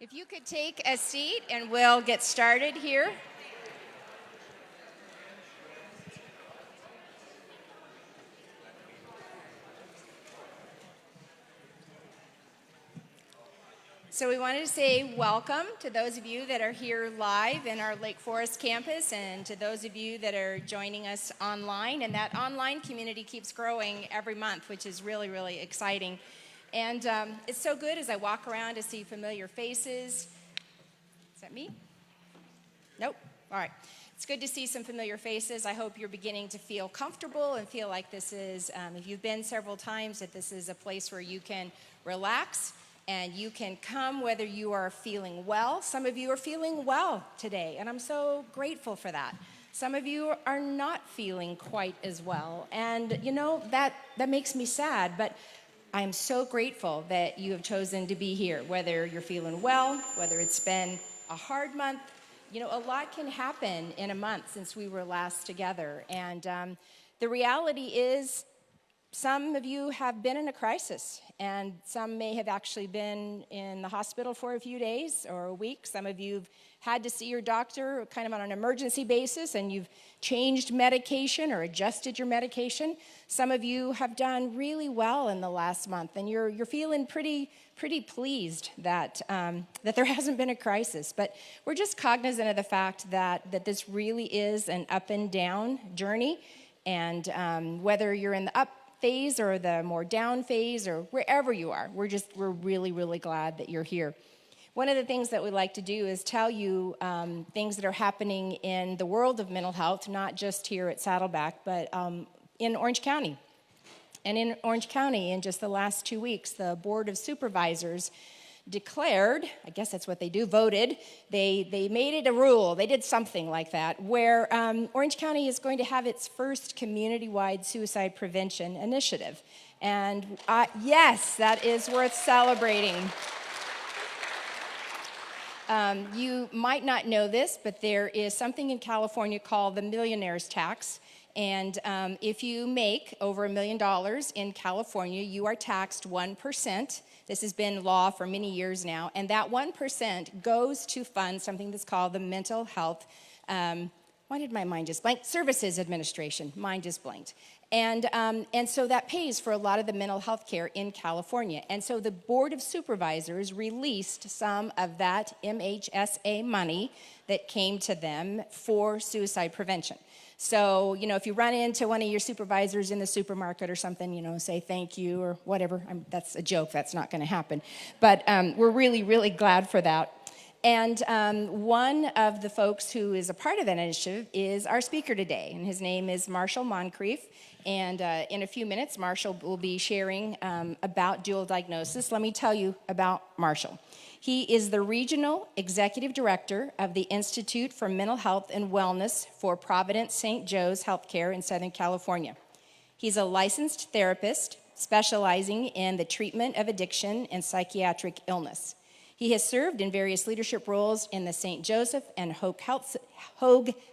If you could take a seat and we'll get started here. So we wanted to say welcome to those of you that are here live in our Lake Forest campus and to those of you that are joining us online. And that online community keeps growing every month, which is really, really exciting. And it's so good as I walk around to see familiar faces. Is that me? Nope. All right. It's good to see some familiar faces. I hope you're beginning to feel comfortable and feel like this is, if you've been several times, that this is a place where you can relax and you can come whether you are feeling well. Some of you are feeling well today, and I'm so grateful for that. Some of you are not feeling quite as well, and you know, that makes me sad, but I'm so grateful that you have chosen to be here, whether you're feeling well, whether it's been a hard month. You know, a lot can happen in a month since we were last together. And the reality is some of you have been in a crisis, and some may have actually been in the hospital for a few days or a week. Some of you have had to see your doctor kind of on an emergency basis, and you've changed medication or adjusted your medication. Some of you have done really well in the last month, and you're feeling pretty pleased that there hasn't been a crisis. But we're just cognizant of the fact that this really is an up and down journey, and whether you're in the up phase or the more down phase or wherever you are, we're really, really glad that you're here. One of the things that we like to do is tell you things that are happening in the world of mental health, not just here at Saddleback, but in Orange County. And in Orange County, in just the last 2 weeks, the Board of Supervisors declared, I guess that's what they do, voted, they made it a rule, they did something like that, where Orange County is going to have its first community-wide suicide prevention initiative. And yes, that is worth celebrating. You might not know this, but there is something in California called the Millionaire's tax. And if you make over $1 million in California, you are taxed 1%. This has been law for many years now. And that 1% goes to fund something that's called the Mental Health, why did my mind just blank? Services Administration. Mine just blanked. And so that pays for a lot of the mental health care in California. And so the Board of Supervisors released some of that MHSA money that came to them for suicide prevention. So, you know, if you run into one of your supervisors in the supermarket or something, you know, say thank you or whatever. That's a joke. That's not going to happen. But we're really, really glad for that. And one of the folks who is a part of that initiative is our speaker today, and his name is Marshall Moncrief. And in a few minutes, Marshall will be sharing about dual diagnosis. Let me tell you about Marshall. He is the Regional Executive Director of the Institute for Mental Health and Wellness for Providence St. Joe's Healthcare in Southern California. He's a licensed therapist specializing in the treatment of addiction and psychiatric illness. He has served in various leadership roles in the St. Joseph and Hoag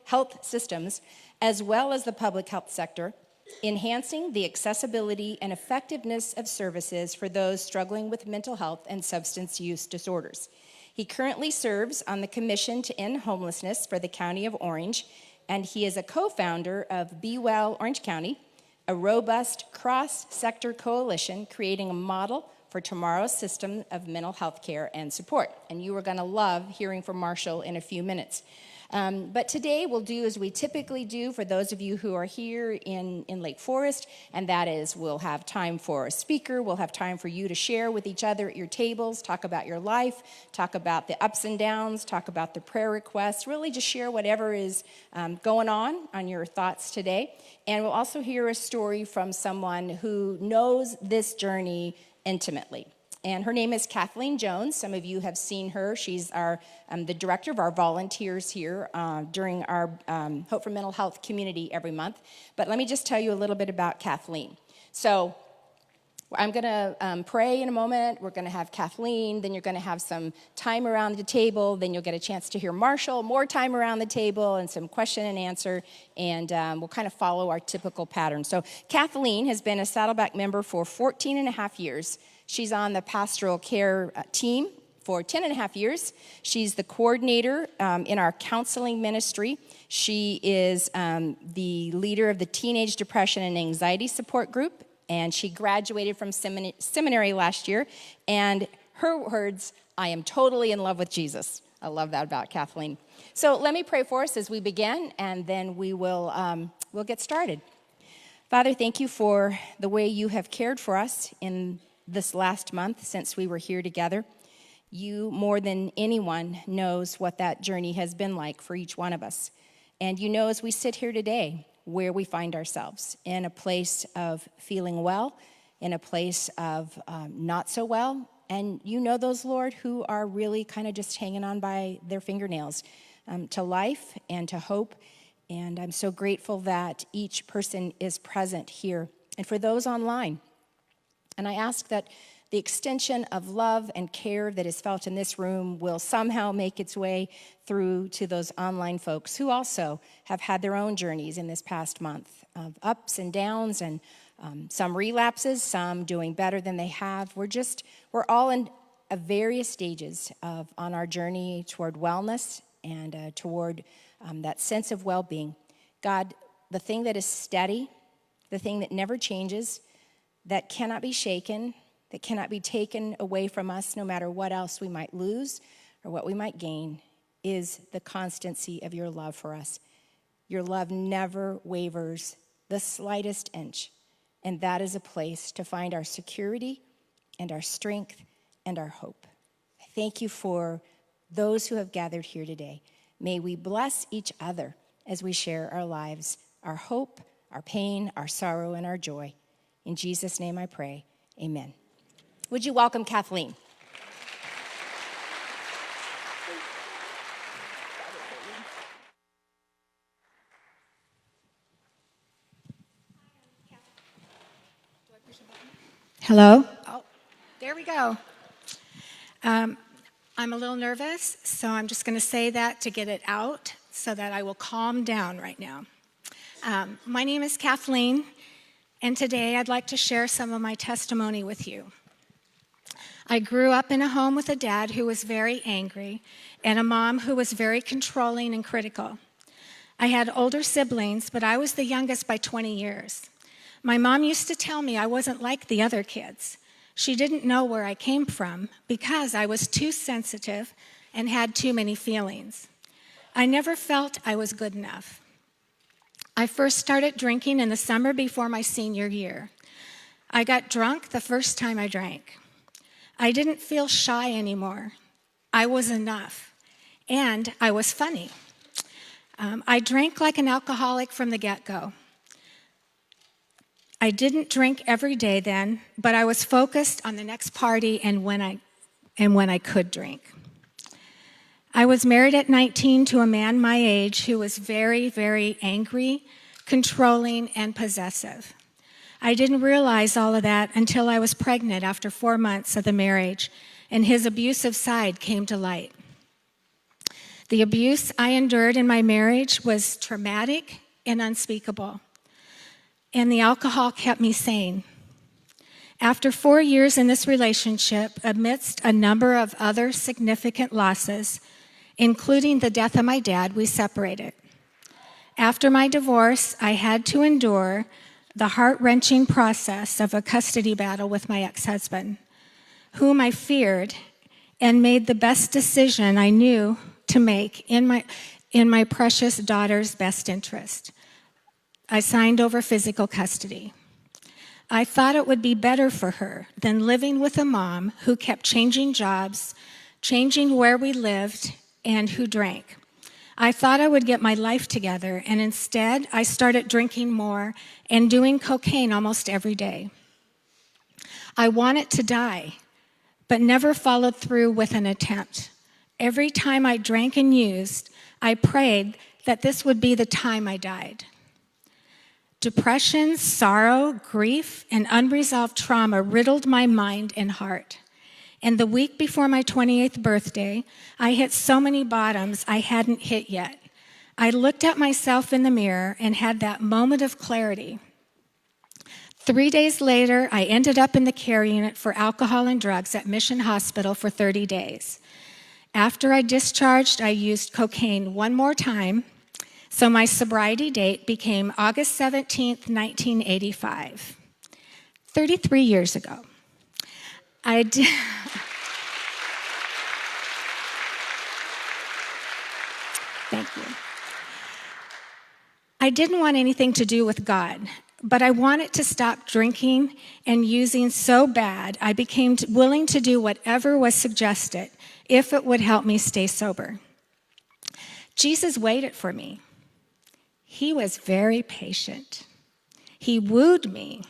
Health systems, as well as the public health sector, enhancing the accessibility and effectiveness of services for those struggling with mental health and substance use disorders. He currently serves on the Commission to End Homelessness for the County of Orange, and he is a co-founder of Bewell Orange County, a robust cross-sector coalition creating a model for tomorrow's system of mental health care and support. And you are going to love hearing from Marshall in a few minutes. But today we'll do as we typically do for those of you who are here in Lake Forest, and that is we'll have time for a speaker, we'll have time for you to share with each other at your tables, talk about your life, talk about the ups and downs, talk about the prayer requests, really just share whatever is going on your thoughts today. And we'll also hear a story from someone who knows this journey intimately. And her name is Kathleen Jones. Some of you have seen her. She's the director of our volunteers here during our Hope for Mental Health community every month. But let me just tell you a little bit about Kathleen. So I'm going to pray in a moment. We're going to have Kathleen. Then you're going to have some time around the table. Then you'll get a chance to hear Marshall, more time around the table, and some question and answer. And we'll kind of follow our typical pattern. So Kathleen has been a Saddleback member for 14 and a half years. She's on the pastoral care team for 10 and a half years. She's the coordinator in our counseling ministry. She is the leader of the Teenage Depression and Anxiety Support Group, and she graduated from seminary last year. And her words, I am totally in love with Jesus. I love that about Kathleen. So let me pray for us as we begin, and then we'll get started. Father, thank you for the way you have cared for us in this last month since we were here together. You, more than anyone, knows what that journey has been like for each one of us. And you know as we sit here today where we find ourselves, in a place of feeling well, in a place of not so well. And you know those, Lord, who are really kind of just hanging on by their fingernails to life and to hope. And I'm so grateful that each person is present here. And for those online, and I ask that the extension of love and care that is felt in this room will somehow make its way through to those online folks who also have had their own journeys in this past month of ups and downs, and some relapses, some doing better than they have. We're all in various stages on our journey toward wellness and toward that sense of well-being. God, the thing that is steady, the thing that never changes, that cannot be shaken, that cannot be taken away from us no matter what else we might lose or what we might gain, is the constancy of your love for us. Your love never wavers the slightest inch, and that is a place to find our security and our strength and our hope. I thank you for those who have gathered here today. May we bless each other as we share our lives, our hope, our pain, our sorrow, and our joy. In Jesus' name I pray, amen. Would you welcome Kathleen? Hello? Oh, there we go. I'm a little nervous, so I'm just going to say that to get it out so that I will calm down right now. My name is Kathleen, and today I'd like to share some of my testimony with you. I grew up in a home with a dad who was very angry and a mom who was very controlling and critical. I had older siblings, but I was the youngest by 20 years. My mom used to tell me I wasn't like the other kids. She didn't know where I came from because I was too sensitive and had too many feelings. I never felt I was good enough. I first started drinking in the summer before my senior year. I got drunk the first time I drank. I didn't feel shy anymore. I was enough, and I was funny. I drank like an alcoholic from the get-go. I didn't drink every day then, but I was focused on the next party and when I could drink. I was married at 19 to a man my age who was very, very angry, controlling, and possessive. I didn't realize all of that until I was pregnant after 4 months of the marriage, and his abusive side came to light. The abuse I endured in my marriage was traumatic and unspeakable, and the alcohol kept me sane. After 4 years in this relationship, amidst a number of other significant losses, including the death of my dad, we separated. After my divorce, I had to endure the heart-wrenching process of a custody battle with my ex-husband, whom I feared and made the best decision I knew to make in my precious daughter's best interest. I signed over physical custody. I thought it would be better for her than living with a mom who kept changing jobs, changing where we lived, and who drank. I thought I would get my life together, and instead I started drinking more and doing cocaine almost every day. I wanted to die, but never followed through with an attempt. Every time I drank and used, I prayed that this would be the time I died. Depression, sorrow, grief, and unresolved trauma riddled my mind and heart. And the week before my 28th birthday, I hit so many bottoms I hadn't hit yet. I looked at myself in the mirror and had that moment of clarity. 3 days later, I ended up in the care unit for alcohol and drugs at Mission Hospital for 30 days. After I discharged, I used cocaine one more time, so my sobriety date became August 17th, 1985, 33 years ago. I did... Thank you. I didn't want anything to do with God, but I wanted to stop drinking and using so bad, I became willing to do whatever was suggested if it would help me stay sober. Jesus waited for me. He was very patient. He wooed me.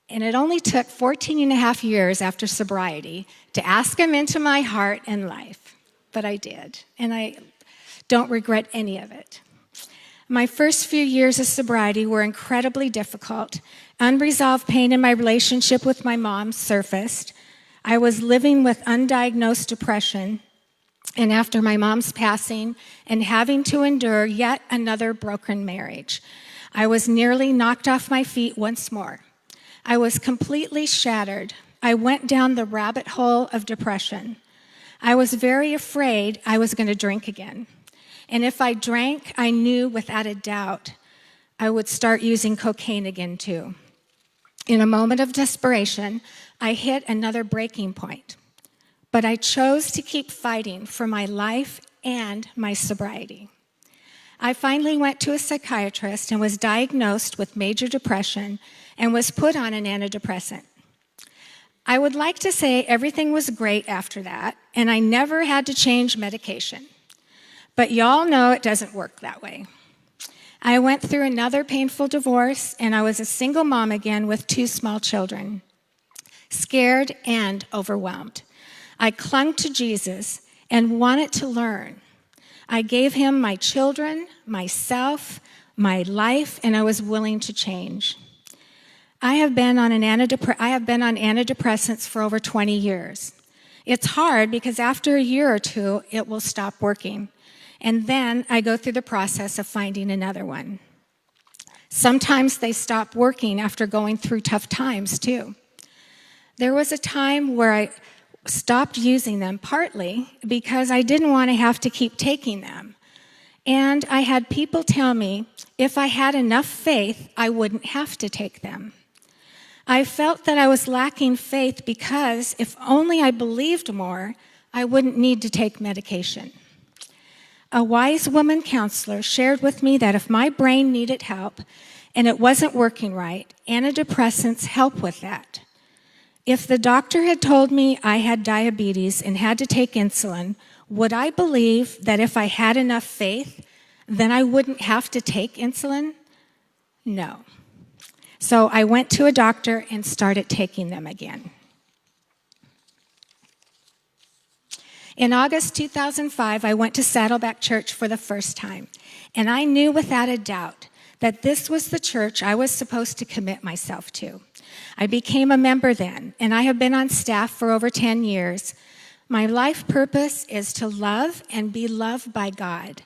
And it only took 14 and a half years after sobriety to ask him into my heart and life. But I did, and I don't regret any of it. My first few years of sobriety were incredibly difficult. Unresolved pain in my relationship with my mom surfaced. I was living with undiagnosed depression, and after my mom's passing and having to endure yet another broken marriage, I was nearly knocked off my feet once more. I was completely shattered. I went down the rabbit hole of depression. I was very afraid I was going to drink again. And if I drank, I knew without a doubt I would start using cocaine again too. In a moment of desperation, I hit another breaking point. But I chose to keep fighting for my life and my sobriety. I finally went to a psychiatrist and was diagnosed with major depression and was put on an antidepressant. I would like to say everything was great after that, and I never had to change medication. But y'all know it doesn't work that way. I went through another painful divorce, and I was a single mom again with 2 small children, scared and overwhelmed. I clung to Jesus and wanted to learn. I gave him my children, myself, my life, and I was willing to change. I have been on antidepressants for over 20 years. It's hard because after a year or two, it will stop working. And then I go through the process of finding another one. Sometimes they stop working after going through tough times, too. There was a time where I stopped using them, partly because I didn't want to have to keep taking them. And I had people tell me if I had enough faith, I wouldn't have to take them. I felt that I was lacking faith because if only I believed more, I wouldn't need to take medication. A wise woman counselor shared with me that if my brain needed help and it wasn't working right, antidepressants help with that. If the doctor had told me I had diabetes and had to take insulin, would I believe that if I had enough faith, then I wouldn't have to take insulin? No. So I went to a doctor and started taking them again. In August 2005, I went to Saddleback Church for the first time, and I knew without a doubt that this was the church I was supposed to commit myself to. I became a member then, and I have been on staff for over 10 years. My life purpose is to love and be loved by God,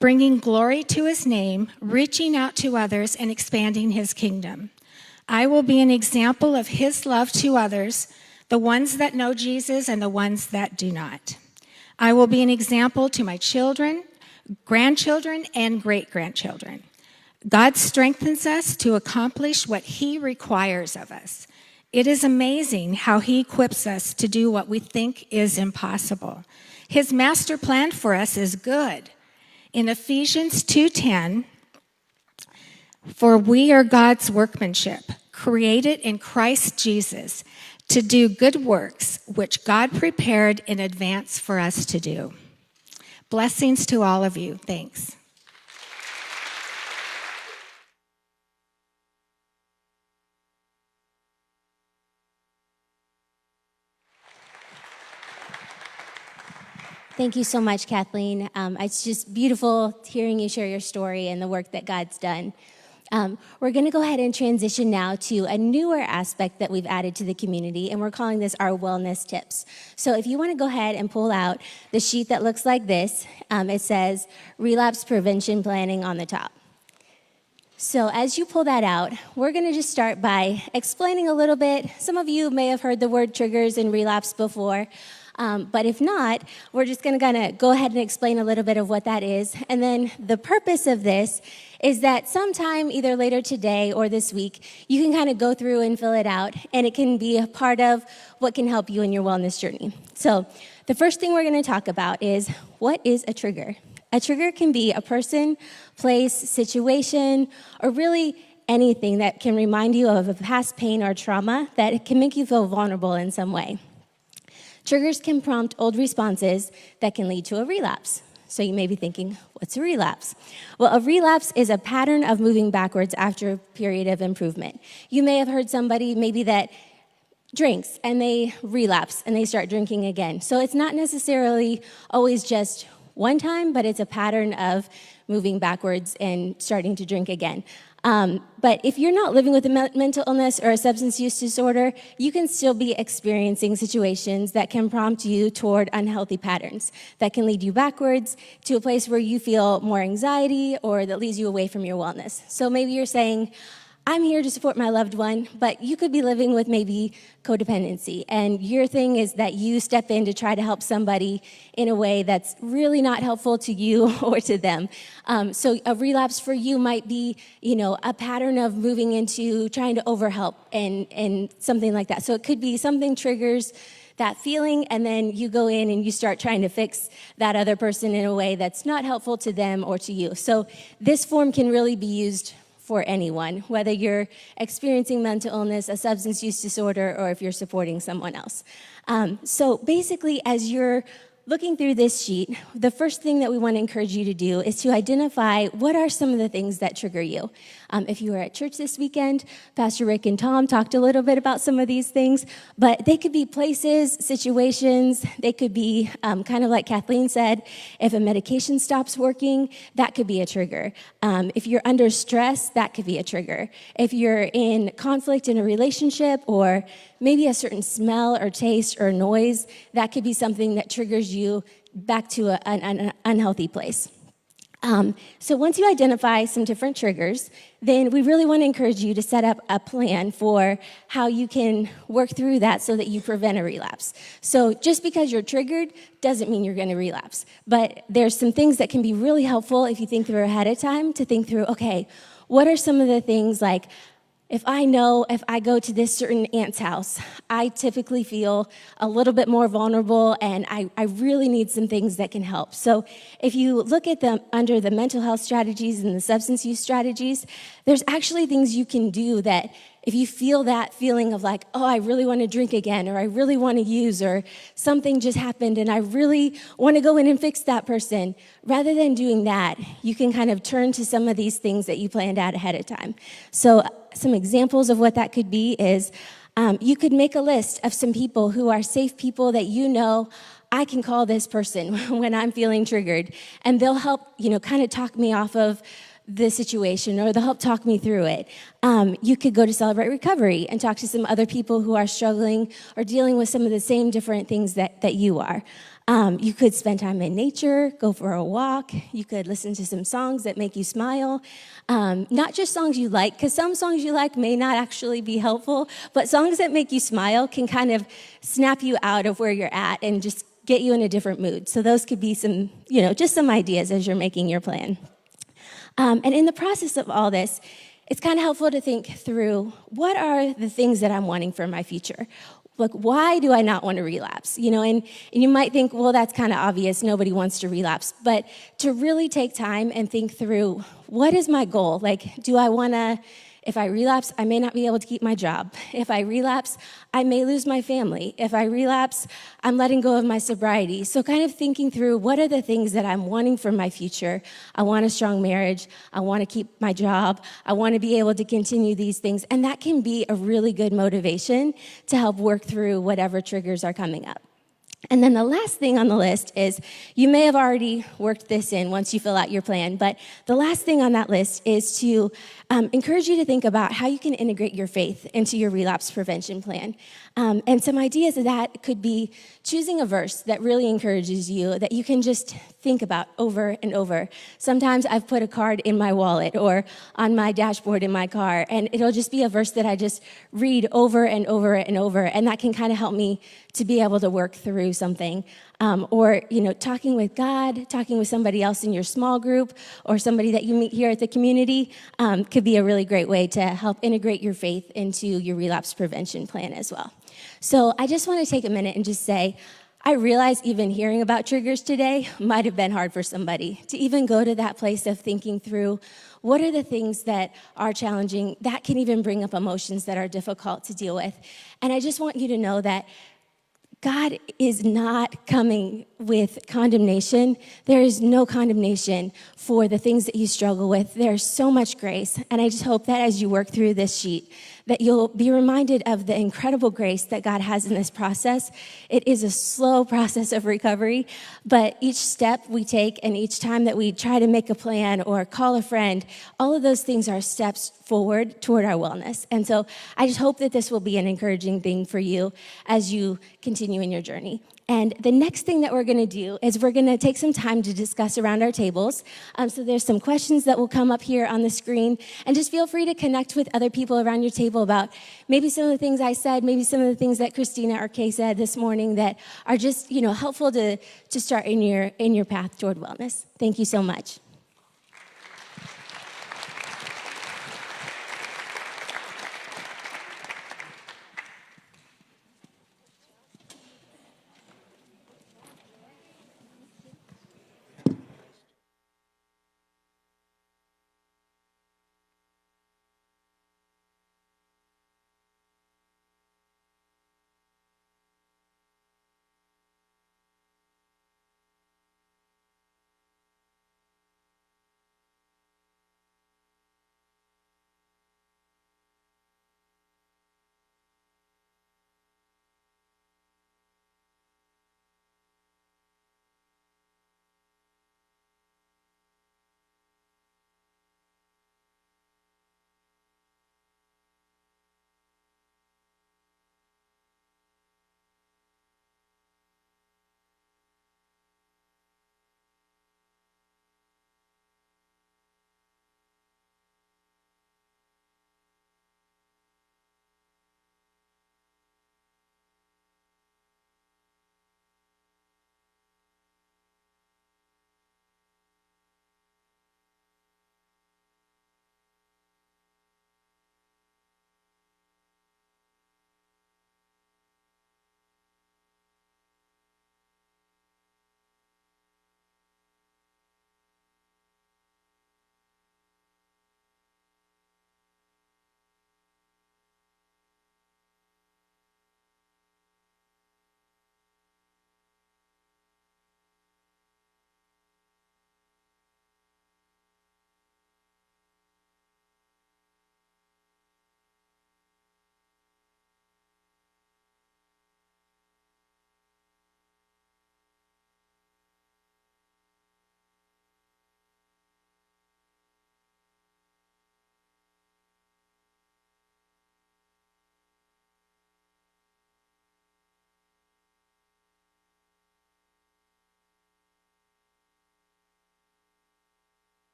bringing glory to his name, reaching out to others, and expanding his kingdom. I will be an example of his love to others, the ones that know Jesus and the ones that do not. I will be an example to my children, grandchildren, and great-grandchildren. God strengthens us to accomplish what he requires of us. It is amazing how he equips us to do what we think is impossible. His master plan for us is good. In Ephesians 2:10, for we are God's workmanship, created in Christ Jesus, to do good works, which God prepared in advance for us to do. Blessings to all of you. Thanks. Thank you so much, Kathleen. It's just beautiful hearing you share your story and the work that God's done. We're going to go ahead and transition now to a newer aspect that we've added to the community, and we're calling this our wellness tips. So if you want to go ahead and pull out the sheet that looks like this, it says relapse prevention planning on the top. So as you pull that out, we're going to just start by explaining a little bit. Some of you may have heard the word triggers and relapse before. But if not, we're just going to kind of go ahead and explain a little bit of what that is. And then the purpose of this is that sometime either later today or this week, you can kind of go through and fill it out, and it can be a part of what can help you in your wellness journey. So the first thing we're going to talk about is, what is a trigger? A trigger can be a person, place, situation, or really anything that can remind you of a past pain or trauma that can make you feel vulnerable in some way. Triggers can prompt old responses that can lead to a relapse. So you may be thinking, what's a relapse? Well, a relapse is a pattern of moving backwards after a period of improvement. You may have heard somebody maybe that drinks and they relapse and they start drinking again. So it's not necessarily always just one time, but it's a pattern of moving backwards and starting to drink again. But if you're not living with a mental illness or a substance use disorder, you can still be experiencing situations that can prompt you toward unhealthy patterns that can lead you backwards to a place where you feel more anxiety or that leads you away from your wellness. So maybe you're saying, I'm here to support my loved one, but you could be living with maybe codependency, and your thing is that you step in to try to help somebody in a way that's really not helpful to you or to them. So a relapse for you might be, a pattern of moving into trying to overhelp and something like that. So it could be something triggers that feeling, and then you go in and you start trying to fix that other person in a way that's not helpful to them or to you. So this form can really be used for anyone, whether you're experiencing mental illness, a substance use disorder, or if you're supporting someone else. So basically, as you're looking through this sheet, the first thing that we want to encourage you to do is to identify what are some of the things that trigger you. If you were at church this weekend, Pastor Rick and Tom talked a little bit about some of these things, but they could be places, situations, they could be kind of like Kathleen said, if a medication stops working, that could be a trigger. If you're under stress, that could be a trigger. If you're in conflict in a relationship, or maybe a certain smell or taste or noise, that could be something that triggers you back to an unhealthy place. So once you identify some different triggers, then we really want to encourage you to set up a plan for how you can work through that so that you prevent a relapse. So just because you're triggered doesn't mean you're going to relapse. But there's some things that can be really helpful if you think through ahead of time, to think through, okay, what are some of the things like, if I know if I go to this certain aunt's house, I typically feel a little bit more vulnerable, and I really need some things that can help. So if you look at them under the mental health strategies and the substance use strategies, there's actually things you can do that if you feel that feeling of like, oh, I really want to drink again, or I really want to use, or something just happened and I really want to go in and fix that person, rather than doing that, you can kind of turn to some of these things that you planned out ahead of time. So some examples of what that could be is you could make a list of some people who are safe people that I can call this person when I'm feeling triggered, and they'll help, kind of talk me off of the situation, or they'll help talk me through it. You could go to Celebrate Recovery and talk to some other people who are struggling or dealing with some of the same different things that you are. You could spend time in nature, go for a walk. You could listen to some songs that make you smile. Not just songs you like, because some songs you like may not actually be helpful, but songs that make you smile can kind of snap you out of where you're at and just get you in a different mood. So those could be some, just some ideas as you're making your plan. And in the process of all this, it's kind of helpful to think through, what are the things that I'm wanting for my future? Like, why do I not want to relapse? And you might think, well, that's kind of obvious. Nobody wants to relapse. But to really take time and think through, what is my goal? Like, do I want to, if I relapse, I may not be able to keep my job. If I relapse, I may lose my family. If I relapse, I'm letting go of my sobriety. So kind of thinking through, what are the things that I'm wanting for my future? I want a strong marriage. I want to keep my job. I want to be able to continue these things. And that can be a really good motivation to help work through whatever triggers are coming up. And then the last thing on the list is, you may have already worked this in once you fill out your plan, but the last thing on that list is to encourage you to think about how you can integrate your faith into your relapse prevention plan. And some ideas of that could be choosing a verse that really encourages you, that you can just think about over and over. Sometimes I've put a card in my wallet or on my dashboard in my car, and it'll just be a verse that I just read over and over and over, and that can kind of help me to be able to work through something, or talking with God, talking with somebody else in your small group, or somebody that you meet here at the community, could be a really great way to help integrate your faith into your relapse prevention plan as well. So I just want to take a minute and just say, I realize even hearing about triggers today might have been hard for somebody to even go to that place of thinking through what are the things that are challenging that can even bring up emotions that are difficult to deal with. And I just want you to know that God is not coming with condemnation. There is no condemnation for the things that you struggle with. There's so much grace. And I just hope that as you work through this sheet, that you'll be reminded of the incredible grace that God has in this process. It is a slow process of recovery, but each step we take and each time that we try to make a plan or call a friend, all of those things are steps forward toward our wellness. And so I just hope that this will be an encouraging thing for you as you continue in your journey. And the next thing that we're going to do is we're going to take some time to discuss around our tables. So there's some questions that will come up here on the screen. And just feel free to connect with other people around your table about maybe some of the things I said, maybe some of the things that Christina or Kay said this morning that are just, helpful to start in your path toward wellness. Thank you so much.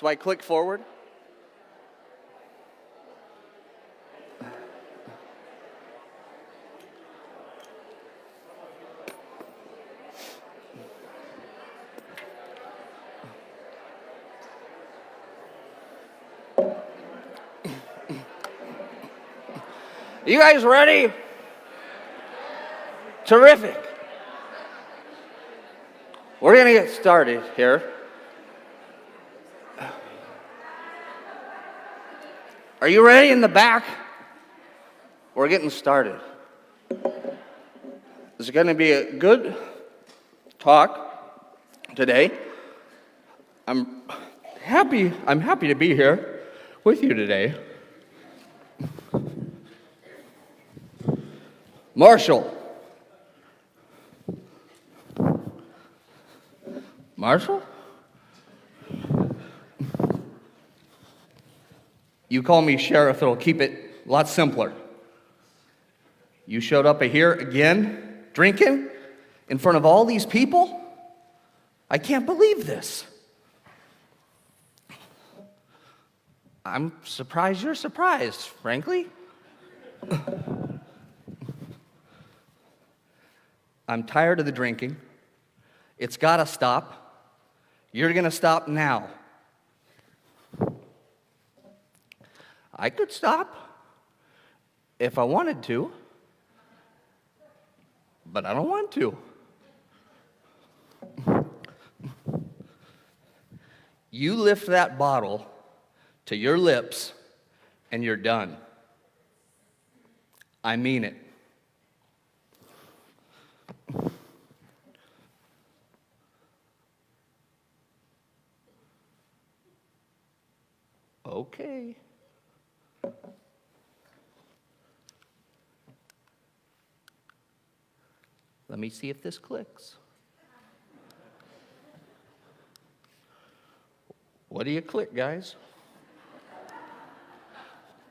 Do I click forward? You guys ready? Terrific. We're going to get started here. Are you ready in the back? We're getting started. This is going to be a good talk today. I'm happy to be here with you today. Marshall. Marshall? You call me sheriff, it'll keep it a lot simpler. You showed up here again, drinking, in front of all these people? I can't believe this. I'm surprised you're surprised, frankly. I'm tired of the drinking. It's got to stop. You're going to stop now. I could stop if I wanted to, but I don't want to. You lift that bottle to your lips and you're done. I mean it. Okay. Let me see if this clicks. What do you click, guys?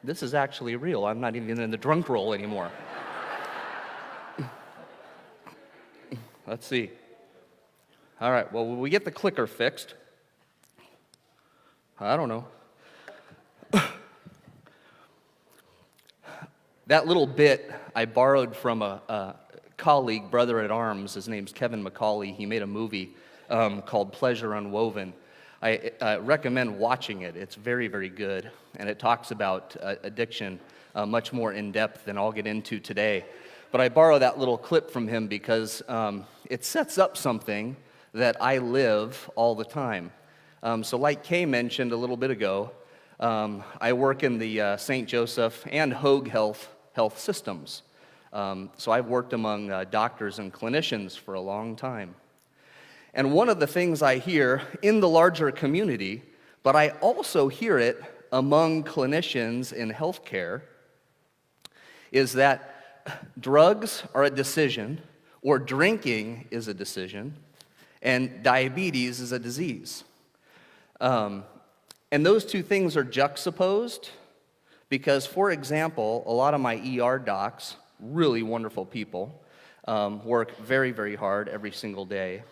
This is actually real. I'm not even in the drunk roll anymore. Let's see. All right, well, will we get the clicker fixed? I don't know. That little bit I borrowed from a colleague, brother at arms. His name's Kevin McCauley. He made a movie called Pleasure Unwoven. I recommend watching it. It's very, very good. And it talks about addiction much more in depth than I'll get into today. But I borrow that little clip from him because it sets up something that I live all the time. So like Kay mentioned a little bit ago, I work in the St. Joseph and Hoag Health systems. So I've worked among doctors and clinicians for a long time. And one of the things I hear in the larger community, but I also hear it among clinicians in healthcare, is that drugs are a decision, or drinking is a decision, and diabetes is a disease. And those two things are juxtaposed because, for example, a lot of my ER docs, really wonderful people, work very, very hard every single day,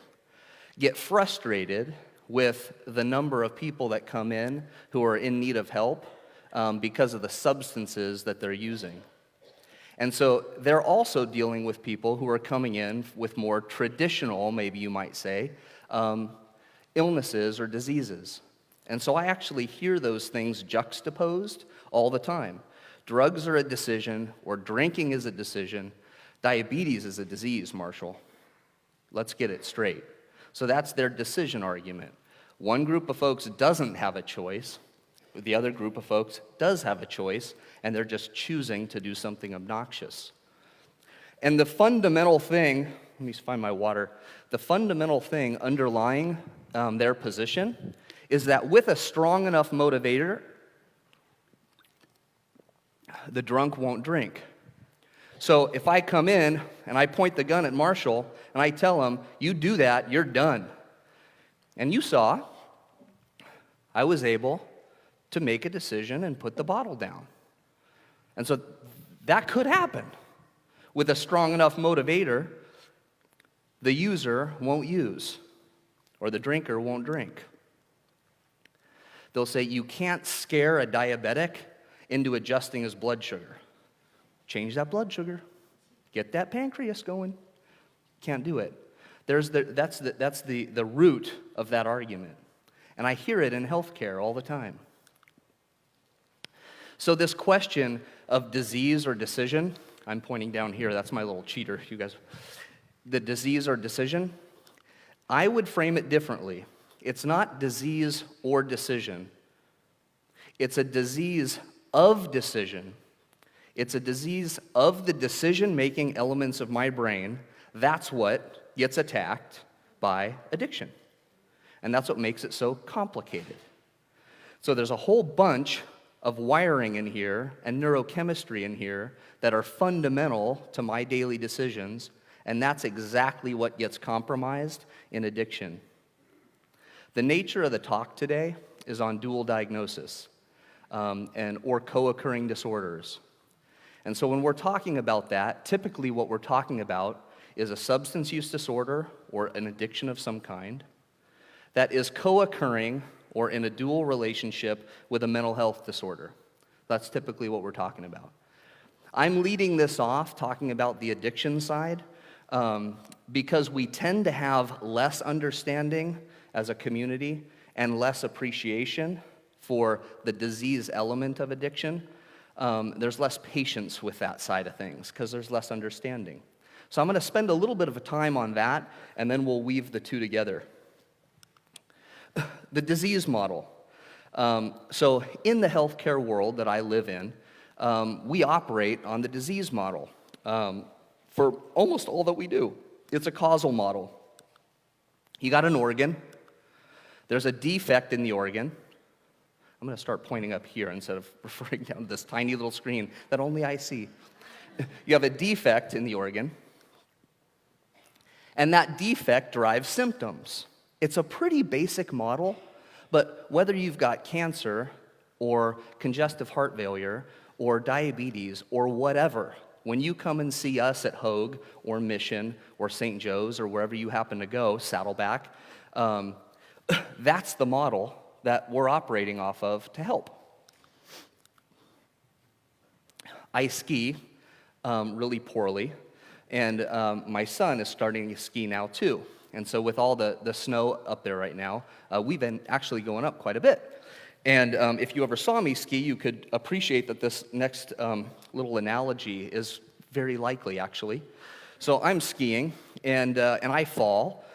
get frustrated with the number of people that come in who are in need of help because of the substances that they're using. And so they're also dealing with people who are coming in with more traditional, maybe you might say, illnesses or diseases. And so I actually hear those things juxtaposed all the time. Drugs are a decision, or drinking is a decision. Diabetes is a disease, Marshall. Let's get it straight. So that's their decision argument. One group of folks doesn't have a choice. The other group of folks does have a choice, and they're just choosing to do something obnoxious. And the fundamental thing, let me find my water, the fundamental thing underlying their position is that with a strong enough motivator, the drunk won't drink. So if I come in and I point the gun at Marshall and I tell him, you do that, you're done. And you saw, I was able to make a decision and put the bottle down. And so that could happen. With a strong enough motivator, the user won't use, or the drinker won't drink. They'll say, you can't scare a diabetic into adjusting his blood sugar. Change that blood sugar. Get that pancreas going. Can't do it. That's the root of that argument. And I hear it in healthcare all the time. So this question of disease or decision, I'm pointing down here, that's my little cheater, you guys. The disease or decision, I would frame it differently. It's not disease or decision. It's a disease of decision. It's a disease of the decision-making elements of my brain. That's what gets attacked by addiction. And that's what makes it so complicated. So there's a whole bunch of wiring in here and neurochemistry in here that are fundamental to my daily decisions, and that's exactly what gets compromised in addiction. The nature of the talk today is on dual diagnosis or co-occurring disorders. And so when we're talking about that, typically what we're talking about is a substance use disorder or an addiction of some kind that is co-occurring or in a dual relationship with a mental health disorder. That's typically what we're talking about. I'm leading this off talking about the addiction side because we tend to have less understanding as a community and less appreciation for the disease element of addiction. There's less patience with that side of things because there's less understanding. So I'm going to spend a little bit of a time on that, and then we'll weave the two together. The disease model. So in the healthcare world that I live in, we operate on the disease model for almost all that we do. It's a causal model. You got an organ. There's a defect in the organ. I'm going to start pointing up here instead of referring down to this tiny little screen that only I see. You have a defect in the organ, and that defect drives symptoms. It's a pretty basic model, but whether you've got cancer or congestive heart failure or diabetes or whatever, when you come and see us at Hogue or Mission or St. Joe's or wherever you happen to go, Saddleback, that's the model that we're operating off of to help. I ski really poorly, and my son is starting to ski now too. And so with all the snow up there right now, we've been actually going up quite a bit. And if you ever saw me ski, you could appreciate that this next little analogy is very likely, actually. So I'm skiing, and I fall,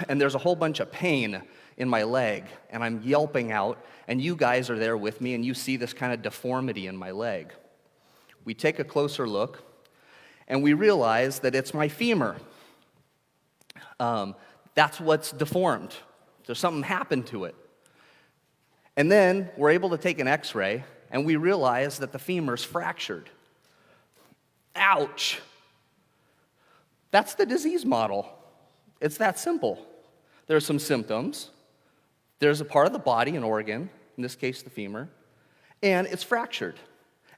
and there's a whole bunch of pain in my leg, and I'm yelping out, and you guys are there with me, and you see this kind of deformity in my leg. We take a closer look, and we realize that it's my femur. That's what's deformed. There's something happened to it. And then we're able to take an x-ray, and we realize that the femur's fractured. Ouch! That's the disease model. It's that simple. There are some symptoms. There's a part of the body, an organ, in this case the femur, and it's fractured.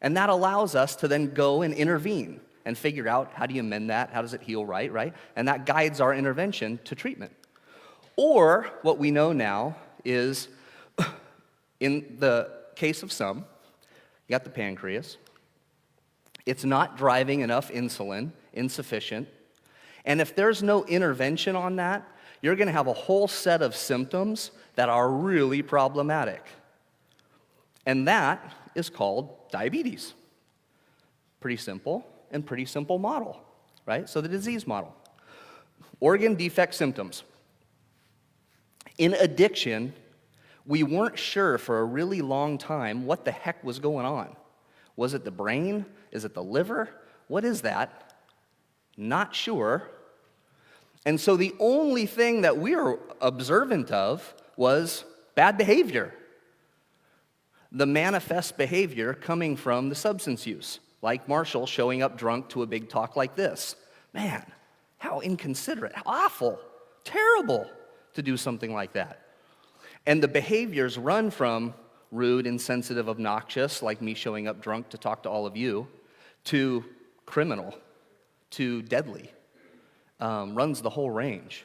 And that allows us to then go and intervene and figure out how do you mend that, how does it heal right? And that guides our intervention to treatment. Or what we know now is, in the case of some, you got the pancreas, it's not driving enough insulin, insufficient, and if there's no intervention on that, you're going to have a whole set of symptoms that are really problematic. And that is called diabetes. Pretty simple and pretty simple model, right? So the disease model. Organ defect symptoms. In addiction, we weren't sure for a really long time what the heck was going on. Was it the brain? Is it the liver? What is that? Not sure. And so the only thing that we were observant of was bad behavior. The manifest behavior coming from the substance use, like Marshall showing up drunk to a big talk like this. Man, how inconsiderate, how awful, terrible to do something like that. And the behaviors run from rude, insensitive, obnoxious, like me showing up drunk to talk to all of you, to criminal, to deadly. Runs the whole range.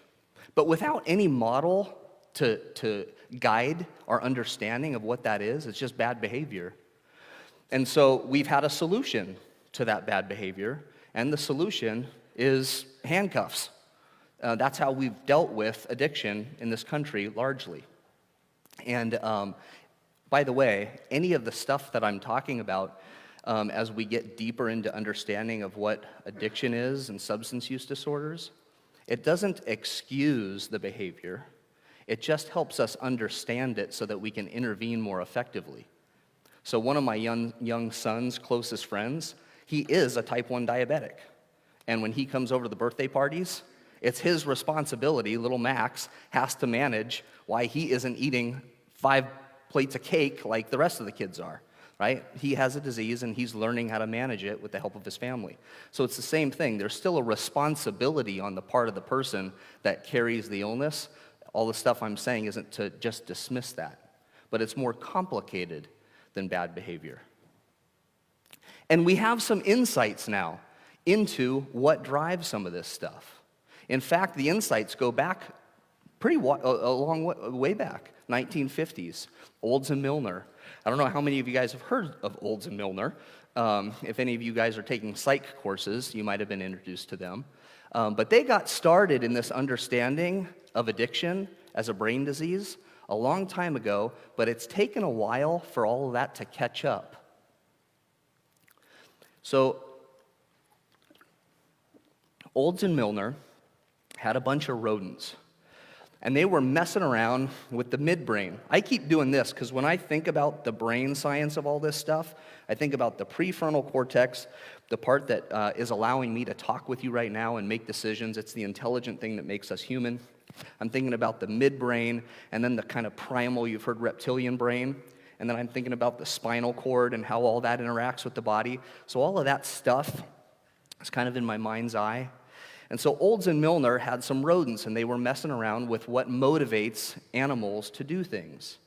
But without any model to guide our understanding of what that is. It's just bad behavior. And so we've had a solution to that bad behavior, and the solution is handcuffs. That's how we've dealt with addiction in this country largely. And by the way, any of the stuff that I'm talking about, as we get deeper into understanding of what addiction is and substance use disorders, it doesn't excuse the behavior. It just helps us understand it so that we can intervene more effectively. So one of my young son's closest friends, he is a type 1 diabetic. And when he comes over to the birthday parties, it's his responsibility, little Max, has to manage why he isn't eating 5 plates of cake like the rest of the kids are, right? He has a disease and he's learning how to manage it with the help of his family. So it's the same thing. There's still a responsibility on the part of the person that carries the illness. All the stuff I'm saying isn't to just dismiss that, but it's more complicated than bad behavior. And we have some insights now into what drives some of this stuff. In fact, the insights go back a long way back, 1950s, Olds and Milner. I don't know how many of you guys have heard of Olds and Milner. If any of you guys are taking psych courses, you might have been introduced to them. But they got started in this understanding of addiction as a brain disease a long time ago, but it's taken a while for all of that to catch up. So, Olds and Milner had a bunch of rodents, and they were messing around with the midbrain. I keep doing this because when I think about the brain science of all this stuff, I think about the prefrontal cortex, the part that is allowing me to talk with you right now and make decisions. It's the intelligent thing that makes us human. I'm thinking about the midbrain, and then the kind of primal, you've heard reptilian brain, and then I'm thinking about the spinal cord and how all that interacts with the body. So all of that stuff is kind of in my mind's eye. And so Olds and Milner had some rodents, and they were messing around with what motivates animals to do things.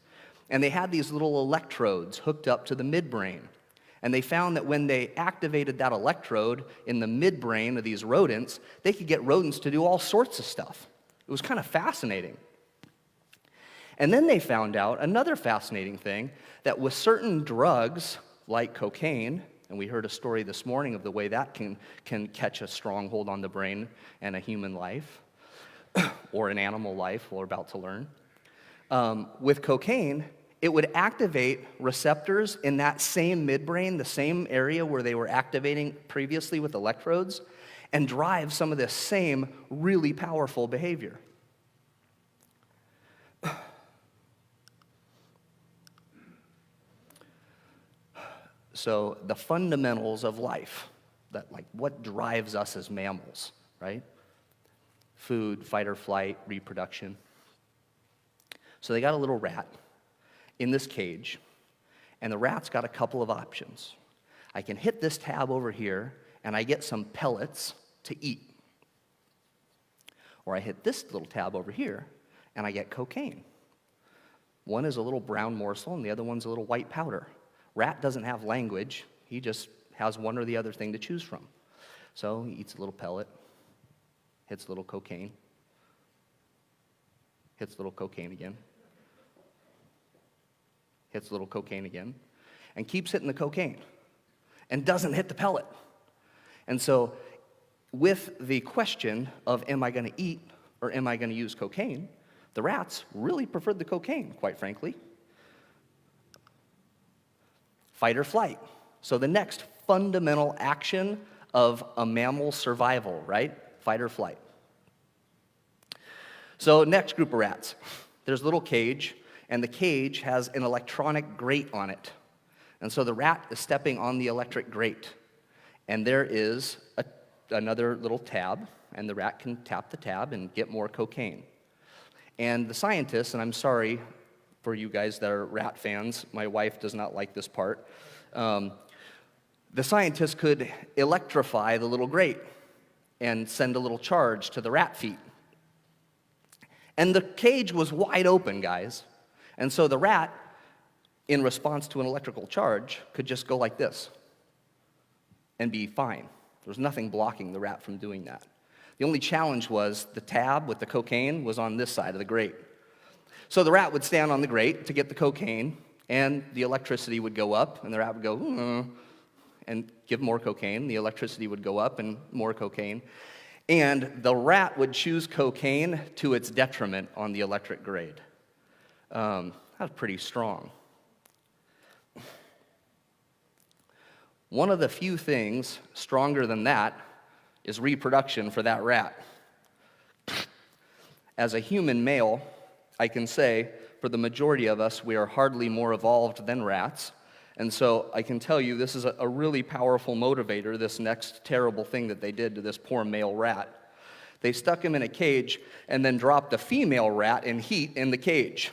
And they had these little electrodes hooked up to the midbrain. And they found that when they activated that electrode in the midbrain of these rodents, they could get rodents to do all sorts of stuff. It was kind of fascinating. And then they found out another fascinating thing, that with certain drugs, like cocaine, and we heard a story this morning of the way that can catch a stronghold on the brain and a human life, or an animal life, we're about to learn. With cocaine, it would activate receptors in that same midbrain, the same area where they were activating previously with electrodes, and drive some of this same really powerful behavior. So the fundamentals of life, that like what drives us as mammals, right? Food, fight or flight, reproduction. So they got a little rat in this cage, and the rat's got a couple of options. I can hit this tab over here, and I get some pellets to eat. Or I hit this little tab over here, and I get cocaine. One is a little brown morsel, and the other one's a little white powder. Rat doesn't have language. He just has one or the other thing to choose from. So he eats a little pellet, hits a little cocaine, hits a little cocaine again, hits a little cocaine again, and keeps hitting the cocaine, and doesn't hit the pellet. And so with the question of, am I going to eat or am I going to use cocaine, the rats really preferred the cocaine, quite frankly. Fight or flight. So the next fundamental action of a mammal survival, right? Fight or flight. So next group of rats. There's a little cage, and the cage has an electronic grate on it. And so the rat is stepping on the electric grate. And there is another little tab, and the rat can tap the tab and get more cocaine. And the scientists, and I'm sorry for you guys that are rat fans, my wife does not like this part. The scientists could electrify the little grate and send a little charge to the rat feet. And the cage was wide open, guys. And so the rat, in response to an electrical charge, could just go like this and be fine. There was nothing blocking the rat from doing that. The only challenge was the tab with the cocaine was on this side of the grate. So the rat would stand on the grate to get the cocaine, and the electricity would go up, and the rat would go, and give more cocaine. The electricity would go up, and more cocaine. And the rat would choose cocaine to its detriment on the electric grade. That was pretty strong. One of the few things stronger than that is reproduction for that rat. As a human male, I can say, for the majority of us, we are hardly more evolved than rats. And so I can tell you this is a really powerful motivator, this next terrible thing that they did to this poor male rat. They stuck him in a cage and then dropped a female rat in heat in the cage.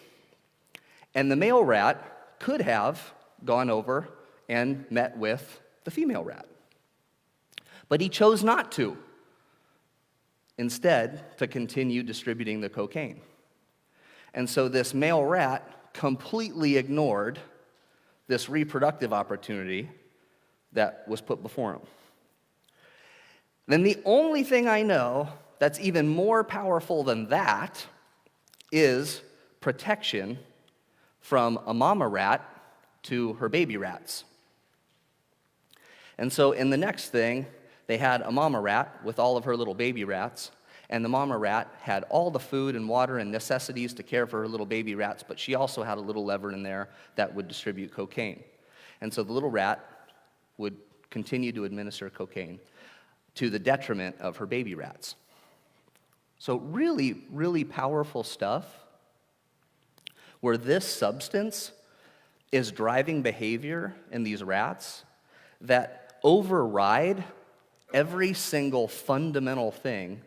And the male rat could have gone over and met with the female rat. But he chose not to. Instead, to continue distributing the cocaine. And so this male rat completely ignored this reproductive opportunity that was put before him. Then the only thing I know that's even more powerful than that is protection from a mama rat to her baby rats. And so in the next thing, they had a mama rat with all of her little baby rats, and the mama rat had all the food and water and necessities to care for her little baby rats, but she also had a little lever in there that would distribute cocaine. And so the little rat would continue to administer cocaine to the detriment of her baby rats. So really, really powerful stuff where this substance is driving behavior in these rats that override every single fundamental thing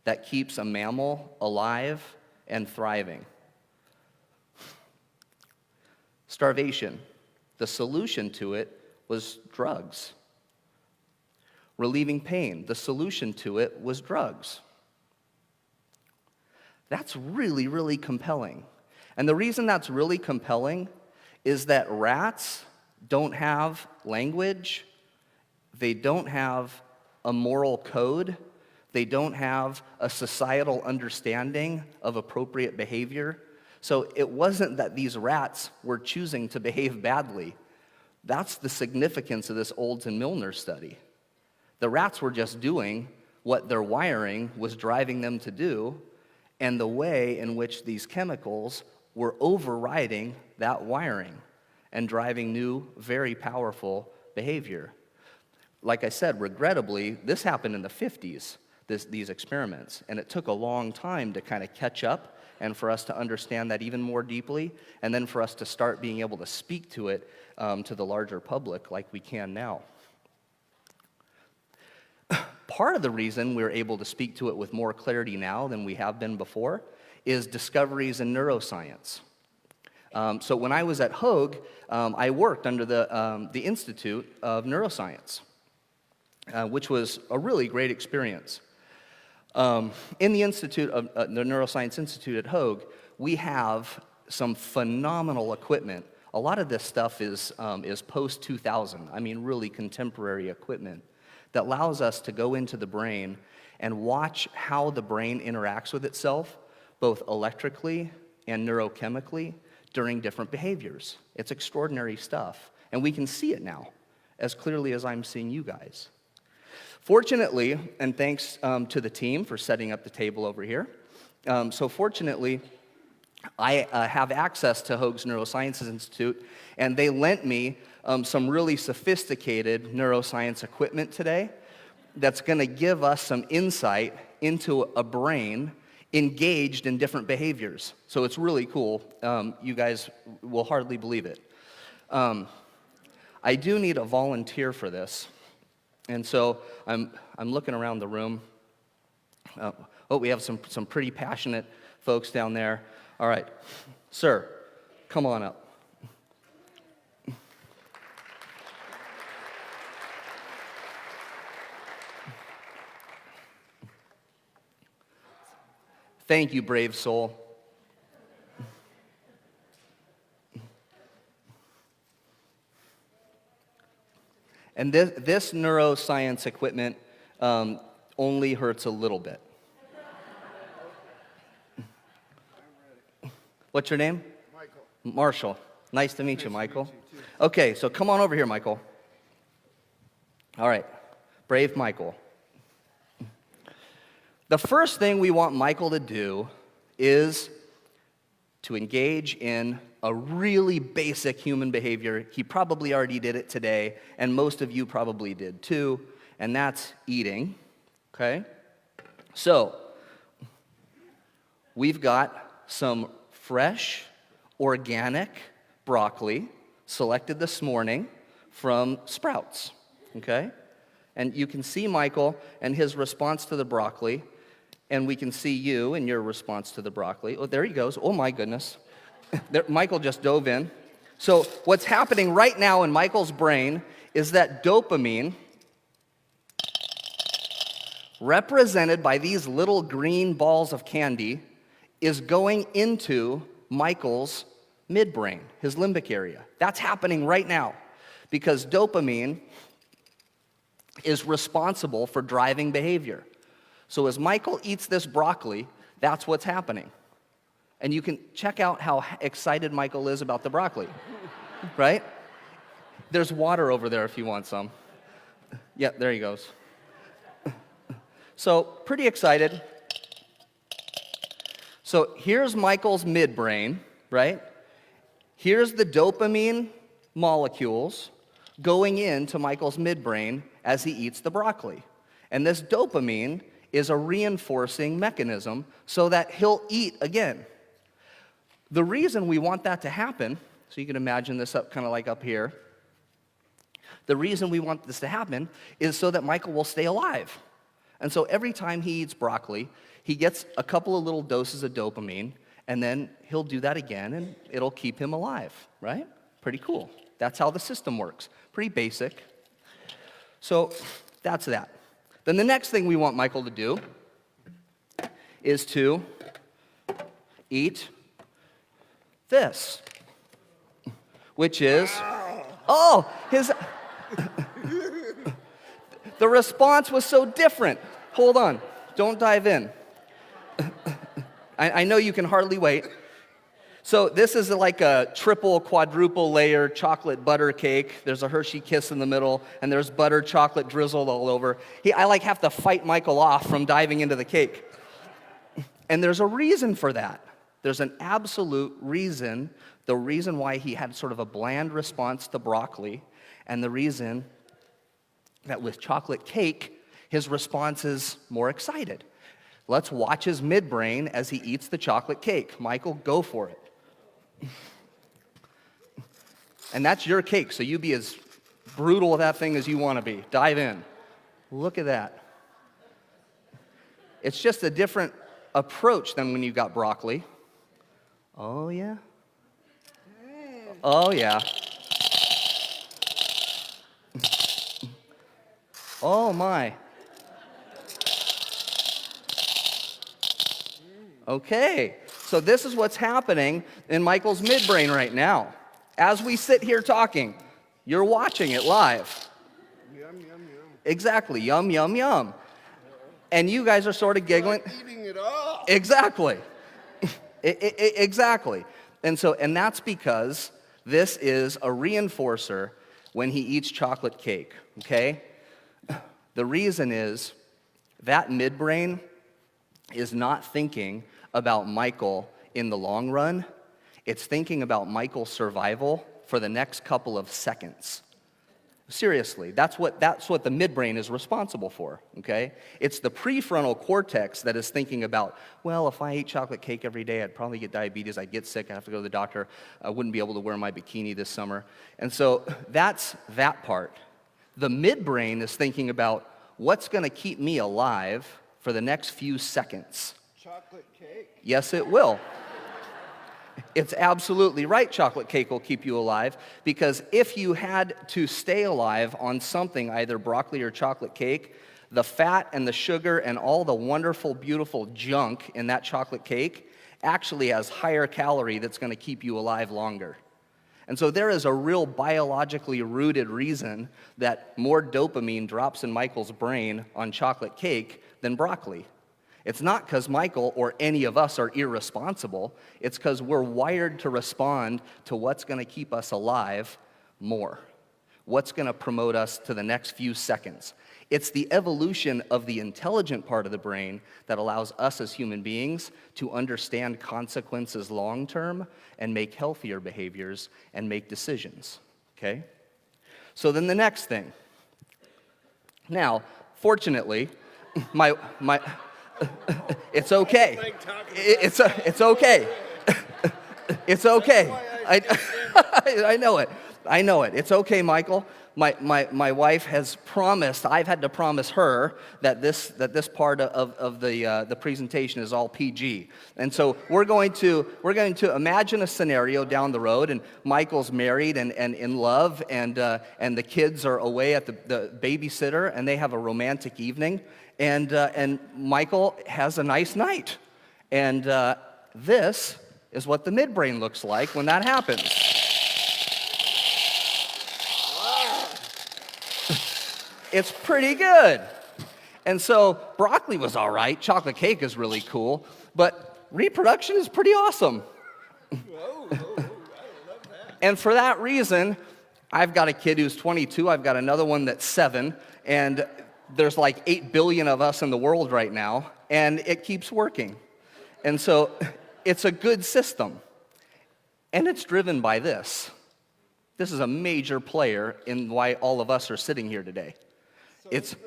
that keeps a mammal alive and thriving. Starvation. The solution to it was drugs. Relieving pain. The solution to it was drugs. That's really, really compelling. And the reason that's really compelling is that rats don't have language. They don't have a moral code. They don't have a societal understanding of appropriate behavior. So it wasn't that these rats were choosing to behave badly. That's the significance of this Olds and Milner study. The rats were just doing what their wiring was driving them to do, and the way in which these chemicals were overriding that wiring and driving new, very powerful behavior. Like I said, regrettably, this happened in the 50s, these experiments, and it took a long time to kind of catch up and for us to understand that even more deeply, and then for us to start being able to speak to it to the larger public like we can now. Part of the reason we're able to speak to it with more clarity now than we have been before is discoveries in neuroscience. So when I was at Hoag, I worked under the Institute of Neuroscience, which was a really great experience. In the Institute of the Neuroscience Institute at Hoag, we have some phenomenal equipment. A lot of this stuff is post-2000. I mean, really contemporary equipment that allows us to go into the brain and watch how the brain interacts with itself, both electrically and neurochemically, during different behaviors. It's extraordinary stuff, and we can see it now, as clearly as I'm seeing you guys. Fortunately, and thanks to the team for setting up the table over here, so fortunately, I have access to Hoag's Neurosciences Institute, and they lent me some really sophisticated neuroscience equipment today that's going to give us some insight into a brain engaged in different behaviors. So it's really cool. You guys will hardly believe it. I do need a volunteer for this. And so I'm looking around the room. Oh, we have some pretty passionate folks down there. All right. Sir, come on up. Thank you, brave soul. And this neuroscience equipment only hurts a little bit. What's your name? Michael. Marshall. Nice to meet you, Michael. Okay, so come on over here, Michael. All right, brave Michael. The first thing we want Michael to do is to engage in a really basic human behavior. He probably already did it today, and most of you probably did too, and that's eating, okay? So, we've got some fresh, organic broccoli selected this morning from Sprouts, okay? And you can see Michael and his response to the broccoli, and we can see you and your response to the broccoli. Oh, there he goes. Oh, my goodness. There, Michael just dove in. So what's happening right now in Michael's brain is that dopamine, represented by these little green balls of candy, is going into Michael's midbrain, his limbic area. That's happening right now because dopamine is responsible for driving behavior. So as Michael eats this broccoli, that's what's happening. And you can check out how excited Michael is about the broccoli, right? There's water over there if you want some. Yeah, there he goes. So pretty excited. So here's Michael's midbrain, right? Here's the dopamine molecules going into Michael's midbrain as he eats the broccoli. And this dopamine is a reinforcing mechanism so that he'll eat again. The reason we want that to happen, so you can imagine this up kind of like up here, the reason we want this to happen is so that Michael will stay alive. And so every time he eats broccoli, he gets a couple of little doses of dopamine, and then he'll do that again, and it'll keep him alive, right? Pretty cool. That's how the system works. Pretty basic. So that's that. Then the next thing we want Michael to do is to eat this, which is, oh, his, the response was so different. Hold on, don't dive in. I know you can hardly wait. So this is like a triple, quadruple layer chocolate butter cake. There's a Hershey Kiss in the middle, and there's butter chocolate drizzled all over. I like have to fight Michael off from diving into the cake. And there's a reason for that. There's an absolute reason, the reason why he had sort of a bland response to broccoli, and the reason that with chocolate cake, his response is more excited. Let's watch his midbrain as he eats the chocolate cake. Michael, go for it. And that's your cake, so you be as brutal with that thing as you want to be. Dive in. Look at that. It's just a different approach than when you got broccoli. Oh, yeah? Oh, yeah. Oh, my. Okay, so this is what's happening in Michael's midbrain right now. As we sit here talking, you're watching it live. Yum, yum, yum. Exactly, yum, yum, yum. And you guys are sort of giggling. Like eating it all. Exactly. Exactly. And that's because this is a reinforcer when he eats chocolate cake, okay? The reason is that midbrain is not thinking about Michael in the long run. It's thinking about Michael's survival for the next couple of seconds. Seriously, that's what the midbrain is responsible for, okay? It's the prefrontal cortex that is thinking about, well, if I ate chocolate cake every day, I'd probably get diabetes, I'd get sick, I'd have to go to the doctor, I wouldn't be able to wear my bikini this summer. And so that's that part. The midbrain is thinking about what's going to keep me alive for the next few seconds. Chocolate cake. Yes, it will. It's absolutely right, chocolate cake will keep you alive, because if you had to stay alive on something, either broccoli or chocolate cake, the fat and the sugar and all the wonderful, beautiful junk in that chocolate cake actually has higher calorie that's going to keep you alive longer. And so there is a real biologically rooted reason that more dopamine drops in Michael's brain on chocolate cake than broccoli. It's not because Michael or any of us are irresponsible. It's because we're wired to respond to what's going to keep us alive more, what's going to promote us to the next few seconds. It's the evolution of the intelligent part of the brain that allows us as human beings to understand consequences long term and make healthier behaviors and make decisions, okay? So then the next thing. Now, fortunately, it's okay. It's okay. It's okay. I know it. I know it. It's okay, Michael. My wife has promised, I've had to promise her that this part of the presentation is all PG. And so we're going to imagine a scenario down the road, and Michael's married and in love, and the kids are away at the babysitter, and they have a romantic evening, and Michael has a nice night. And this is what the midbrain looks like when that happens. It's pretty good. And so broccoli was all right, chocolate cake is really cool, but reproduction is pretty awesome. And for that reason, I've got a kid who's 22, I've got another one that's 7, and there's like 8 billion of us in the world right now, and it keeps working. And so it's a good system. And it's driven by this. This is a major player in why all of us are sitting here today. It's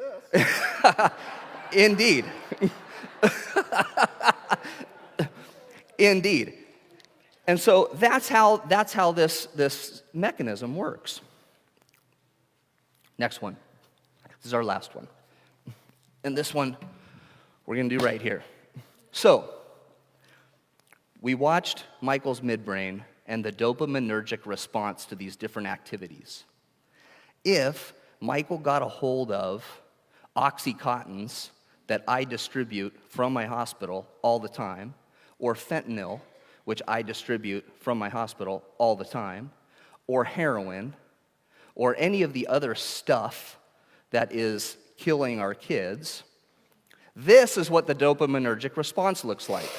indeed. Indeed. And so that's how this mechanism works. Next one. This is our last one. And this one we're going to do right here. So, we watched Michael's midbrain and the dopaminergic response to these different activities. If Michael got a hold of Oxycontins that I distribute from my hospital all the time, or fentanyl, which I distribute from my hospital all the time, or heroin, or any of the other stuff that is killing our kids, this is what the dopaminergic response looks like.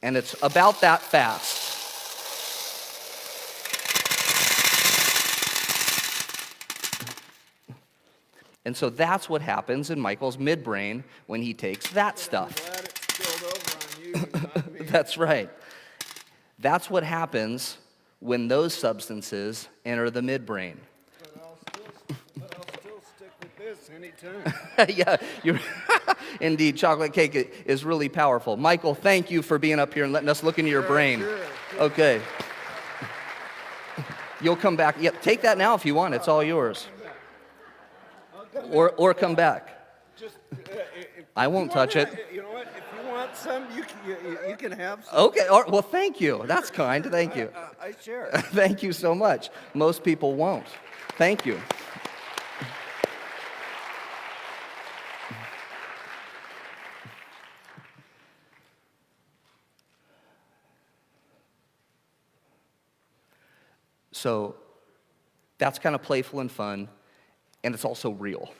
And it's about that fast. And so that's what happens in Michael's midbrain when he takes that stuff. I'm glad it spilled over on you, not me. That's right. That's what happens when those substances enter the midbrain. But I'll still stick with this anytime. Yeah, indeed, chocolate cake is really powerful. Michael, thank you for being up here and letting us look into your brain. Sure. Okay. You'll come back. Yep, take that now if you want. It's all yours. Or come back. Just, I won't touch it. You know what? If you want some, you can have some. Okay, well, thank you. That's kind. Thank you. I share. Thank you so much. Most people won't. Thank you. So that's kind of playful and fun, and it's also real.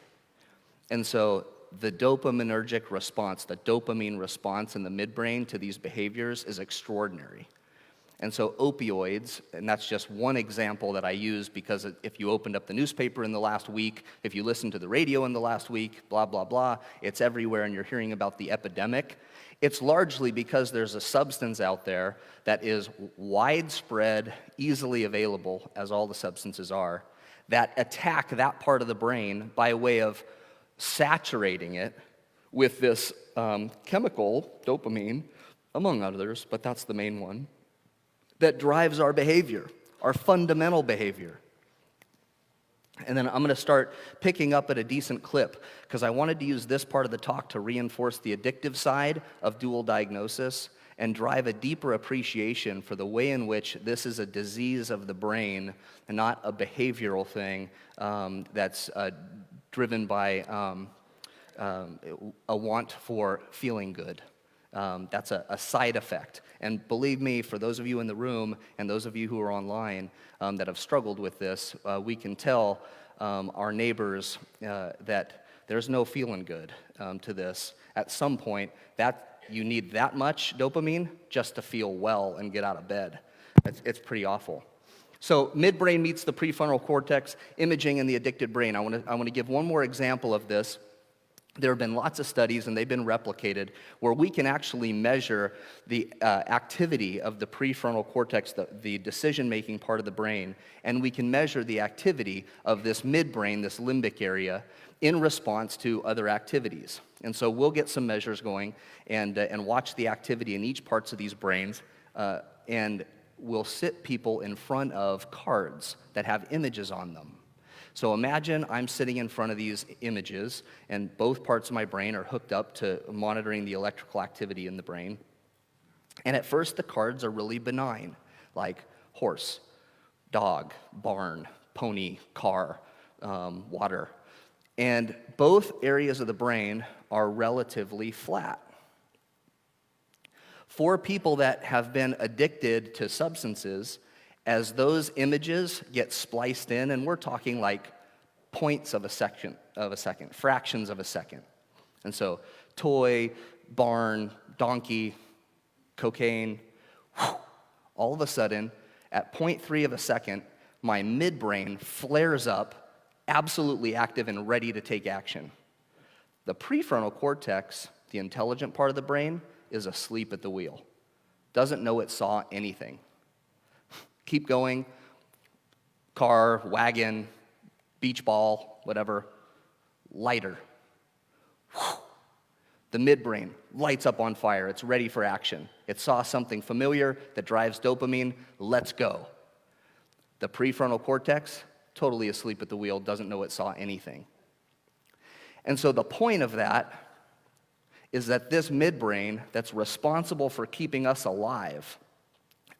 And so the dopaminergic response, the dopamine response in the midbrain to these behaviors is extraordinary. And so opioids, and that's just one example that I use because if you opened up the newspaper in the last week, if you listened to the radio in the last week, blah, blah, blah, it's everywhere and you're hearing about the epidemic. It's largely because there's a substance out there that is widespread, easily available, as all the substances are, that attack that part of the brain by way of saturating it with this chemical, dopamine, among others, but that's the main one, that drives our behavior, our fundamental behavior. And then I'm going to start picking up at a decent clip because I wanted to use this part of the talk to reinforce the addictive side of dual diagnosis and drive a deeper appreciation for the way in which this is a disease of the brain and not a behavioral thing that's driven by a want for feeling good. That's a side effect. And believe me, for those of you in the room and those of you who are online that have struggled with this, we can tell our neighbors that There's no feeling good to this. At some point, that you need that much dopamine just to feel well and get out of bed. It's pretty awful. So midbrain meets the prefrontal cortex, imaging in the addicted brain. I want to give one more example of this. There have been lots of studies, and they've been replicated, where we can actually measure the activity of the prefrontal cortex, the decision-making part of the brain, and we can measure the activity of this midbrain, this limbic area, in response to other activities. And so we'll get some measures going and watch the activity in each parts of these brains, and we'll sit people in front of cards that have images on them. So imagine I'm sitting in front of these images, and both parts of my brain are hooked up to monitoring the electrical activity in the brain. And at first, the cards are really benign, like horse, dog, barn, pony, car, water. And both areas of the brain are relatively flat. For people that have been addicted to substances, as those images get spliced in, and we're talking like points of a second, fractions of a second. And so toy, barn, donkey, cocaine, all of a sudden, at 0.3 of a second, my midbrain flares up, absolutely active and ready to take action. The prefrontal cortex, the intelligent part of the brain, is asleep at the wheel. Doesn't know it saw anything. Keep going, car, wagon, beach ball, whatever, lighter. The midbrain lights up on fire. It's ready for action. It saw something familiar that drives dopamine. Let's go. The prefrontal cortex, totally asleep at the wheel, doesn't know it saw anything. And so the point of that is that this midbrain that's responsible for keeping us alive,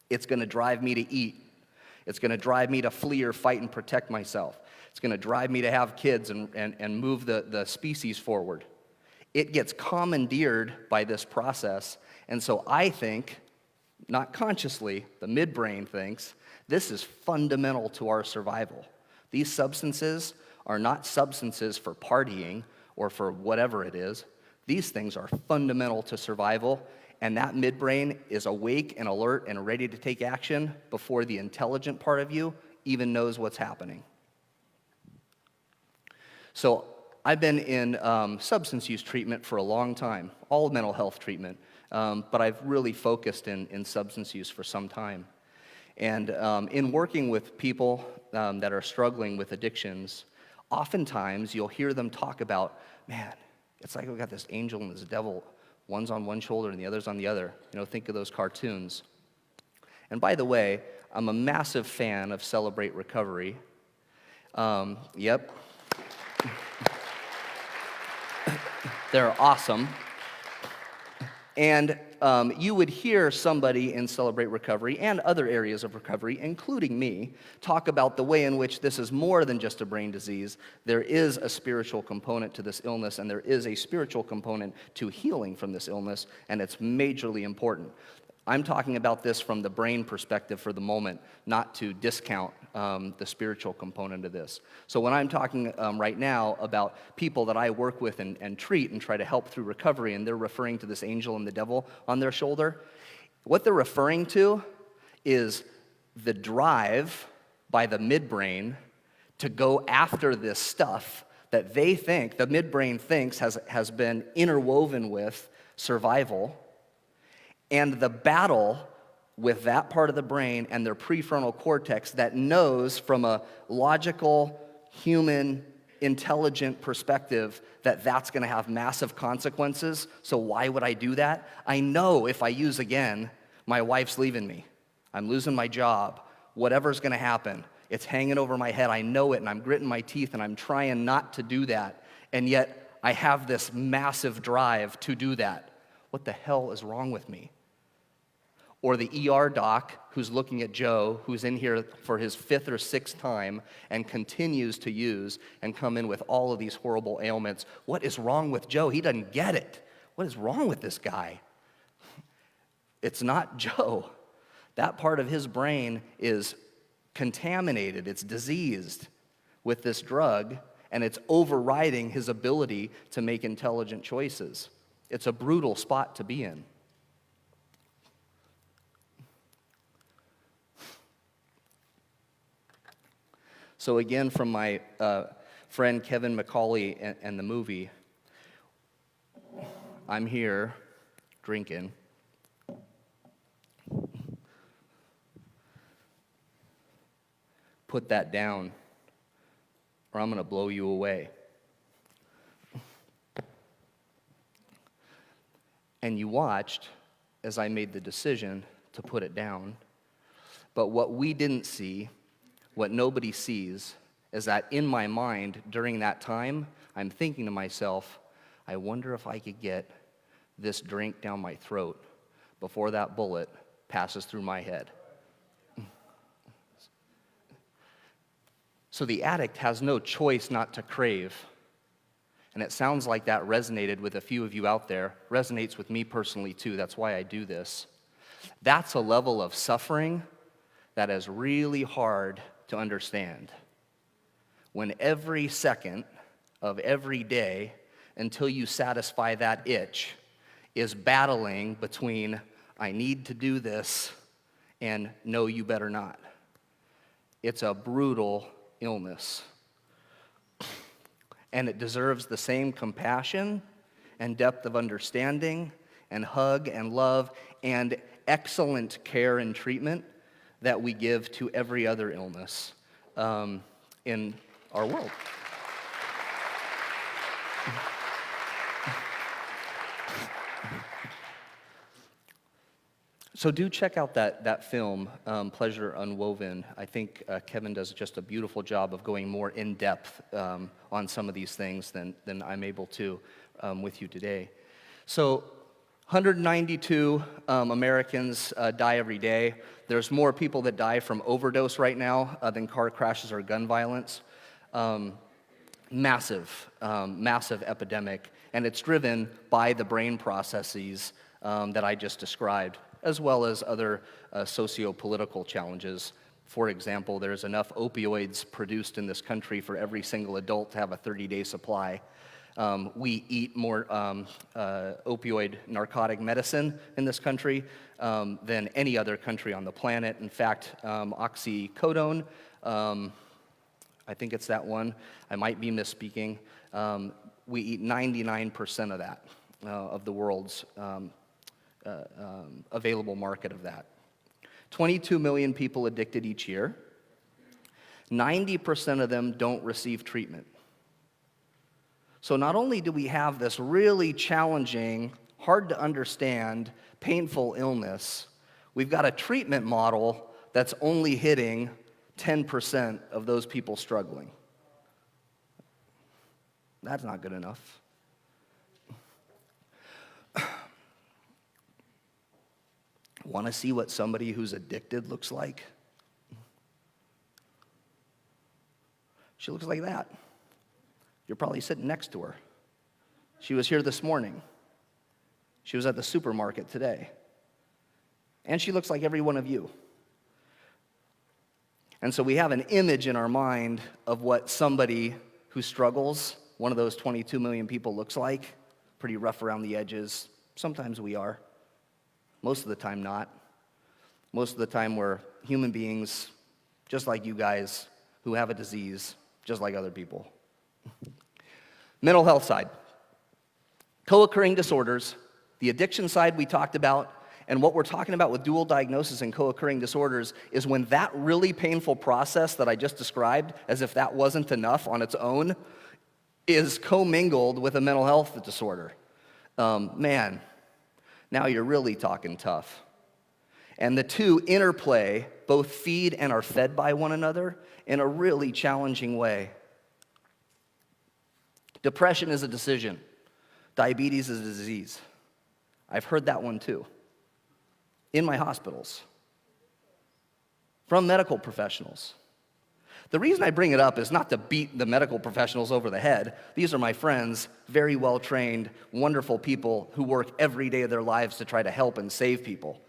it's going to drive me to eat. It's going to drive me to flee or fight and protect myself. It's going to drive me to have kids and move the species forward. It gets commandeered by this process, and so I think, not consciously, the midbrain thinks, this is fundamental to our survival. These substances are not substances for partying or for whatever it is. These things are fundamental to survival, and that midbrain is awake and alert and ready to take action before the intelligent part of you even knows what's happening. So I've been in substance use treatment for a long time, all mental health treatment, but I've really focused in substance use for some time. And in working with people that are struggling with addictions, oftentimes you'll hear them talk about, man, it's like we got this angel and this devil. One's on one shoulder and the other's on the other. You know, think of those cartoons. And by the way, I'm a massive fan of Celebrate Recovery. Yep. They're awesome. And you would hear somebody in Celebrate Recovery and other areas of recovery, including me, talk about the way in which this is more than just a brain disease. There is a spiritual component to this illness, and there is a spiritual component to healing from this illness, and it's majorly important. I'm talking about this from the brain perspective for the moment, not to discount the spiritual component of this. So when I'm talking right now about people that I work with and treat and try to help through recovery, and they're referring to this angel and the devil on their shoulder, what they're referring to is the drive by the midbrain to go after this stuff that they think, the midbrain thinks has been interwoven with survival, and the battle with that part of the brain and their prefrontal cortex that knows from a logical, human, intelligent perspective that that's going to have massive consequences. So why would I do that? I know if I use again, my wife's leaving me. I'm losing my job. Whatever's going to happen, it's hanging over my head. I know it, and I'm gritting my teeth, and I'm trying not to do that. And yet I have this massive drive to do that. What the hell is wrong with me? Or the ER doc who's looking at Joe, who's in here for his 5th or 6th time and continues to use and come in with all of these horrible ailments. What is wrong with Joe? He doesn't get it. What is wrong with this guy? It's not Joe. That part of his brain is contaminated. It's diseased with this drug, and it's overriding his ability to make intelligent choices. It's a brutal spot to be in. So again, from my friend Kevin McCauley and the movie, I'm here drinking. Put that down, or I'm going to blow you away. And you watched as I made the decision to put it down. But what we didn't see, what nobody sees, is that in my mind during that time, I'm thinking to myself, I wonder if I could get this drink down my throat before that bullet passes through my head. So the addict has no choice not to crave. And it sounds like that resonated with a few of you out there. Resonates with me personally too. That's why I do this. That's a level of suffering that is really hard to understand. When every second of every day, until you satisfy that itch, is battling between, I need to do this, and no, you better not. It's a brutal illness. And it deserves the same compassion and depth of understanding and hug and love and excellent care and treatment that we give to every other illness in our world. So do check out that film, Pleasure Unwoven. I think Kevin does just a beautiful job of going more in depth on some of these things than I'm able to with you today. So 192 Americans die every day. There's more people that die from overdose right now than car crashes or gun violence. Massive epidemic, and it's driven by the brain processes that I just described, as well as other socio-political challenges. For example, there's enough opioids produced in this country for every single adult to have a 30-day supply. We eat more opioid narcotic medicine in this country than any other country on the planet. In fact, oxycodone, I think it's that one, I might be misspeaking, we eat 99% of that, of the world's available market of that. 22 million people addicted each year. 90% of them don't receive treatment. So not only do we have this really challenging, hard to understand, painful illness, we've got a treatment model that's only hitting 10% of those people struggling. That's not good enough. Want to see what somebody who's addicted looks like? She looks like that. You're probably sitting next to her. She was here this morning. She was at the supermarket today. And she looks like every one of you. And so we have an image in our mind of what somebody who struggles, one of those 22 million people, looks like. Pretty rough around the edges. Sometimes we are. Most of the time not. Most of the time we're human beings, just like you guys, who have a disease, just like other people. Mental health side. Co-occurring disorders. The addiction side we talked about. And what we're talking about with dual diagnosis and co-occurring disorders is when that really painful process that I just described, as if that wasn't enough on its own, is commingled with a mental health disorder. Man, now you're really talking tough. And the two interplay, both feed and are fed by one another in a really challenging way. Depression is a decision. Diabetes is a disease. I've heard that one too. In my hospitals. From medical professionals. The reason I bring it up is not to beat the medical professionals over the head. These are my friends, very well-trained, wonderful people who work every day of their lives to try to help and save people.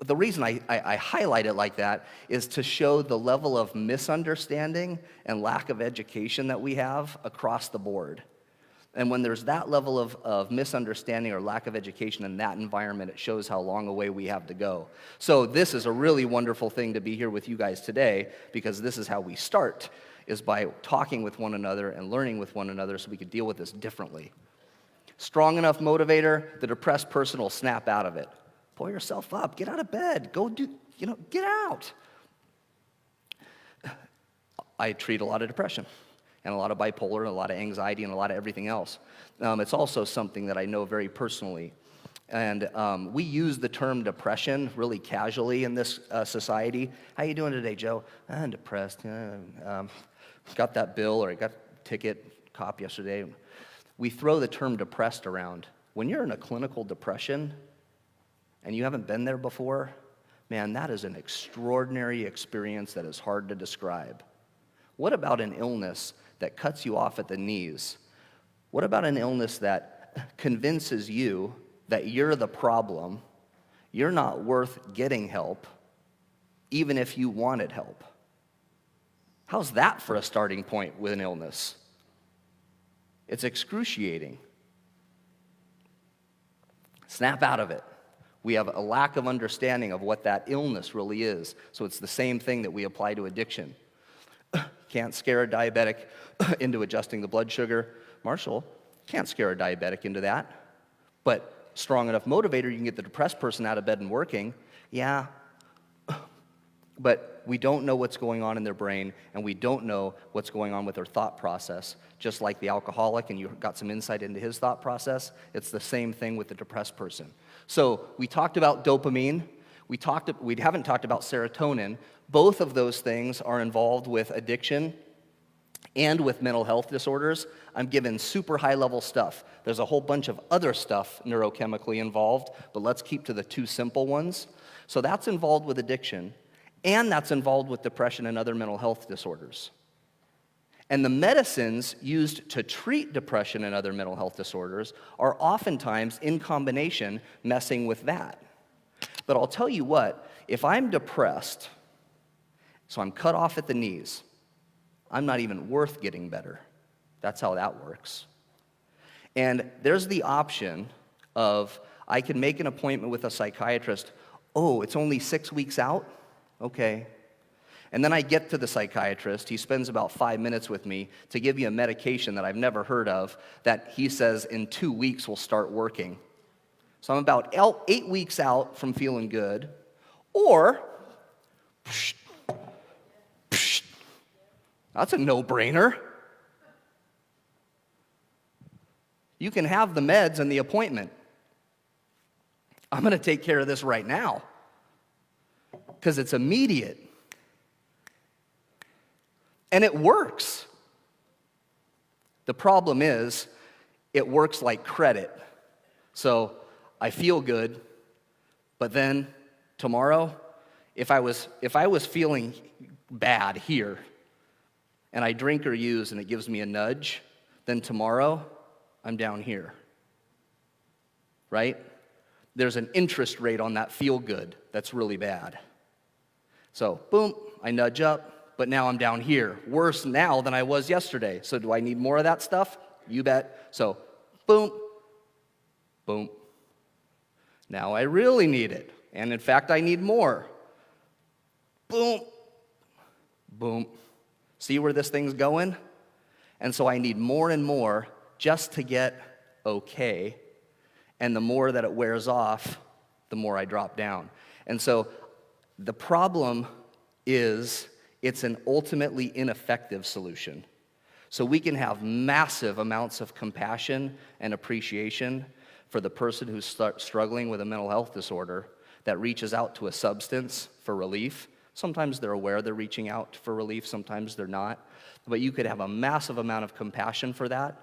The reason I highlight it like that is to show the level of misunderstanding and lack of education that we have across the board. And when there's that level of misunderstanding or lack of education in that environment, it shows how long a way we have to go. So this is a really wonderful thing to be here with you guys today, because this is how we start, is by talking with one another and learning with one another so we can deal with this differently. Strong enough motivator, the depressed person will snap out of it. Pull yourself up, get out of bed, go do, get out. I treat a lot of depression and a lot of bipolar, and a lot of anxiety, and a lot of everything else. It's also something that I know very personally. And we use the term depression really casually in this society. How you doing today, Joe? I'm depressed. Got that bill, or I got a ticket, cop yesterday. We throw the term depressed around. When you're in a clinical depression, and you haven't been there before, man, that is an extraordinary experience that is hard to describe. What about an illness that cuts you off at the knees? What about an illness that convinces you that you're the problem, you're not worth getting help, even if you wanted help? How's that for a starting point with an illness? It's excruciating. Snap out of it. We have a lack of understanding of what that illness really is. So it's the same thing that we apply to addiction. Can't scare a diabetic into adjusting the blood sugar. Marshall, can't scare a diabetic into that. But strong enough motivator, you can get the depressed person out of bed and working. Yeah, but we don't know what's going on in their brain, and we don't know what's going on with their thought process. Just like the alcoholic, and you got some insight into his thought process, it's the same thing with the depressed person. So we talked about dopamine. We haven't talked about serotonin. Both of those things are involved with addiction and with mental health disorders. I'm giving super high-level stuff. There's a whole bunch of other stuff neurochemically involved, but let's keep to the two simple ones. So that's involved with addiction, and that's involved with depression and other mental health disorders. And the medicines used to treat depression and other mental health disorders are oftentimes in combination messing with that. But I'll tell you what, if I'm depressed, so I'm cut off at the knees, I'm not even worth getting better. That's how that works. And there's the option of I can make an appointment with a psychiatrist. Oh, it's only 6 weeks out? Okay. And then I get to the psychiatrist. He spends about 5 minutes with me to give me a medication that I've never heard of that he says in 2 weeks will start working. So I'm about 8 weeks out from feeling good. Or, that's a no-brainer. You can have the meds and the appointment. I'm going to take care of this right now because it's immediate. And it works. The problem is, it works like credit. So I feel good, but then tomorrow, if I was feeling bad here, and I drink or use and it gives me a nudge, then tomorrow I'm down here. Right? There's an interest rate on that feel good that's really bad. So boom, I nudge up, but now I'm down here. Worse now than I was yesterday. So do I need more of that stuff? You bet. So boom, boom. Now I really need it. And in fact, I need more. Boom, boom. See where this thing's going? And so I need more and more just to get okay. And the more that it wears off, the more I drop down. And so the problem is it's an ultimately ineffective solution. So we can have massive amounts of compassion and appreciation for the person who's struggling with a mental health disorder that reaches out to a substance for relief. Sometimes they're aware they're reaching out for relief, sometimes they're not. But you could have a massive amount of compassion for that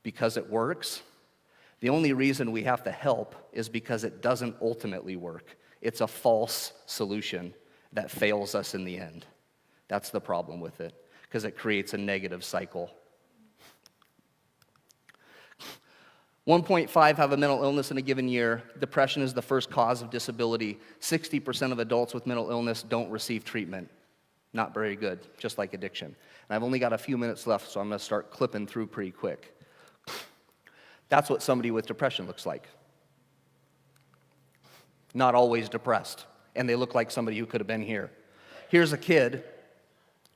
because it works. The only reason we have to help is because it doesn't ultimately work. It's a false solution that fails us in the end. That's the problem with it, because it creates a negative cycle. 1.5 have a mental illness in a given year. Depression is the first cause of disability. 60% of adults with mental illness don't receive treatment. Not very good, just like addiction. And I've only got a few minutes left, so I'm going to start clipping through pretty quick. That's what somebody with depression looks like. Not always depressed, and they look like somebody who could have been here. Here's a kid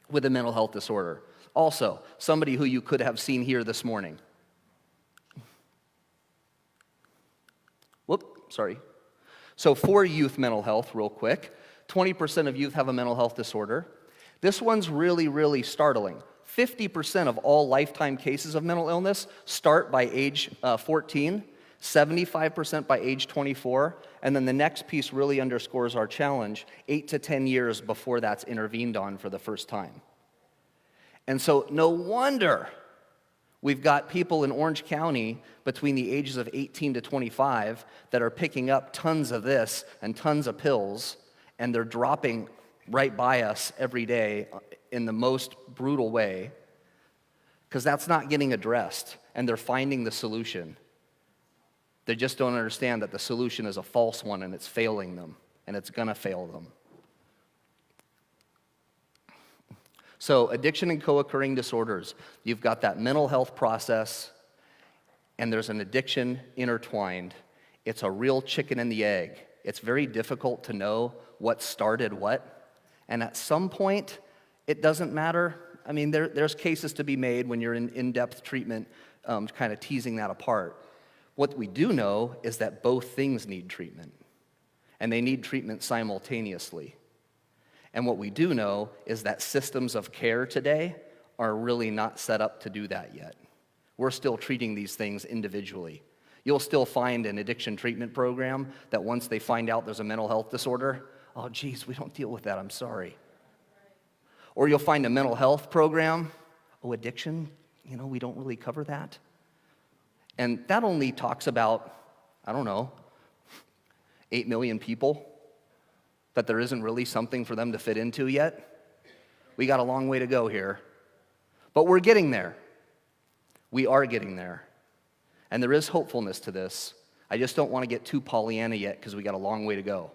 with a mental health disorder. Also, somebody who you could have seen here this morning. Whoop, sorry. So for youth mental health, real quick, 20% of youth have a mental health disorder. This one's really, really startling. 50% of all lifetime cases of mental illness start by age 14, 75% by age 24, and then the next piece really underscores our challenge, 8 to 10 years before that's intervened on for the first time. And so no wonder we've got people in Orange County between the ages of 18 to 25 that are picking up tons of this and tons of pills, and they're dropping right by us every day in the most brutal way, because that's not getting addressed, and they're finding the solution. They just don't understand that the solution is a false one, and it's failing them, and it's gonna fail them. So addiction and co-occurring disorders, you've got that mental health process, and there's an addiction intertwined. It's a real chicken and the egg. It's very difficult to know what started what, and at some point, it doesn't matter. I mean, there's cases to be made when you're in in-depth treatment, kind of teasing that apart. What we do know is that both things need treatment, and they need treatment simultaneously. And what we do know is that systems of care today are really not set up to do that yet. We're still treating these things individually. You'll still find an addiction treatment program that once they find out there's a mental health disorder, oh geez, we don't deal with that, I'm sorry. Or you'll find a mental health program, oh addiction, we don't really cover that. And that only talks about, 8 million people, that there isn't really something for them to fit into yet. We got a long way to go here. But we're getting there. We are getting there. And there is hopefulness to this. I just don't want to get too Pollyanna yet because we got a long way to go.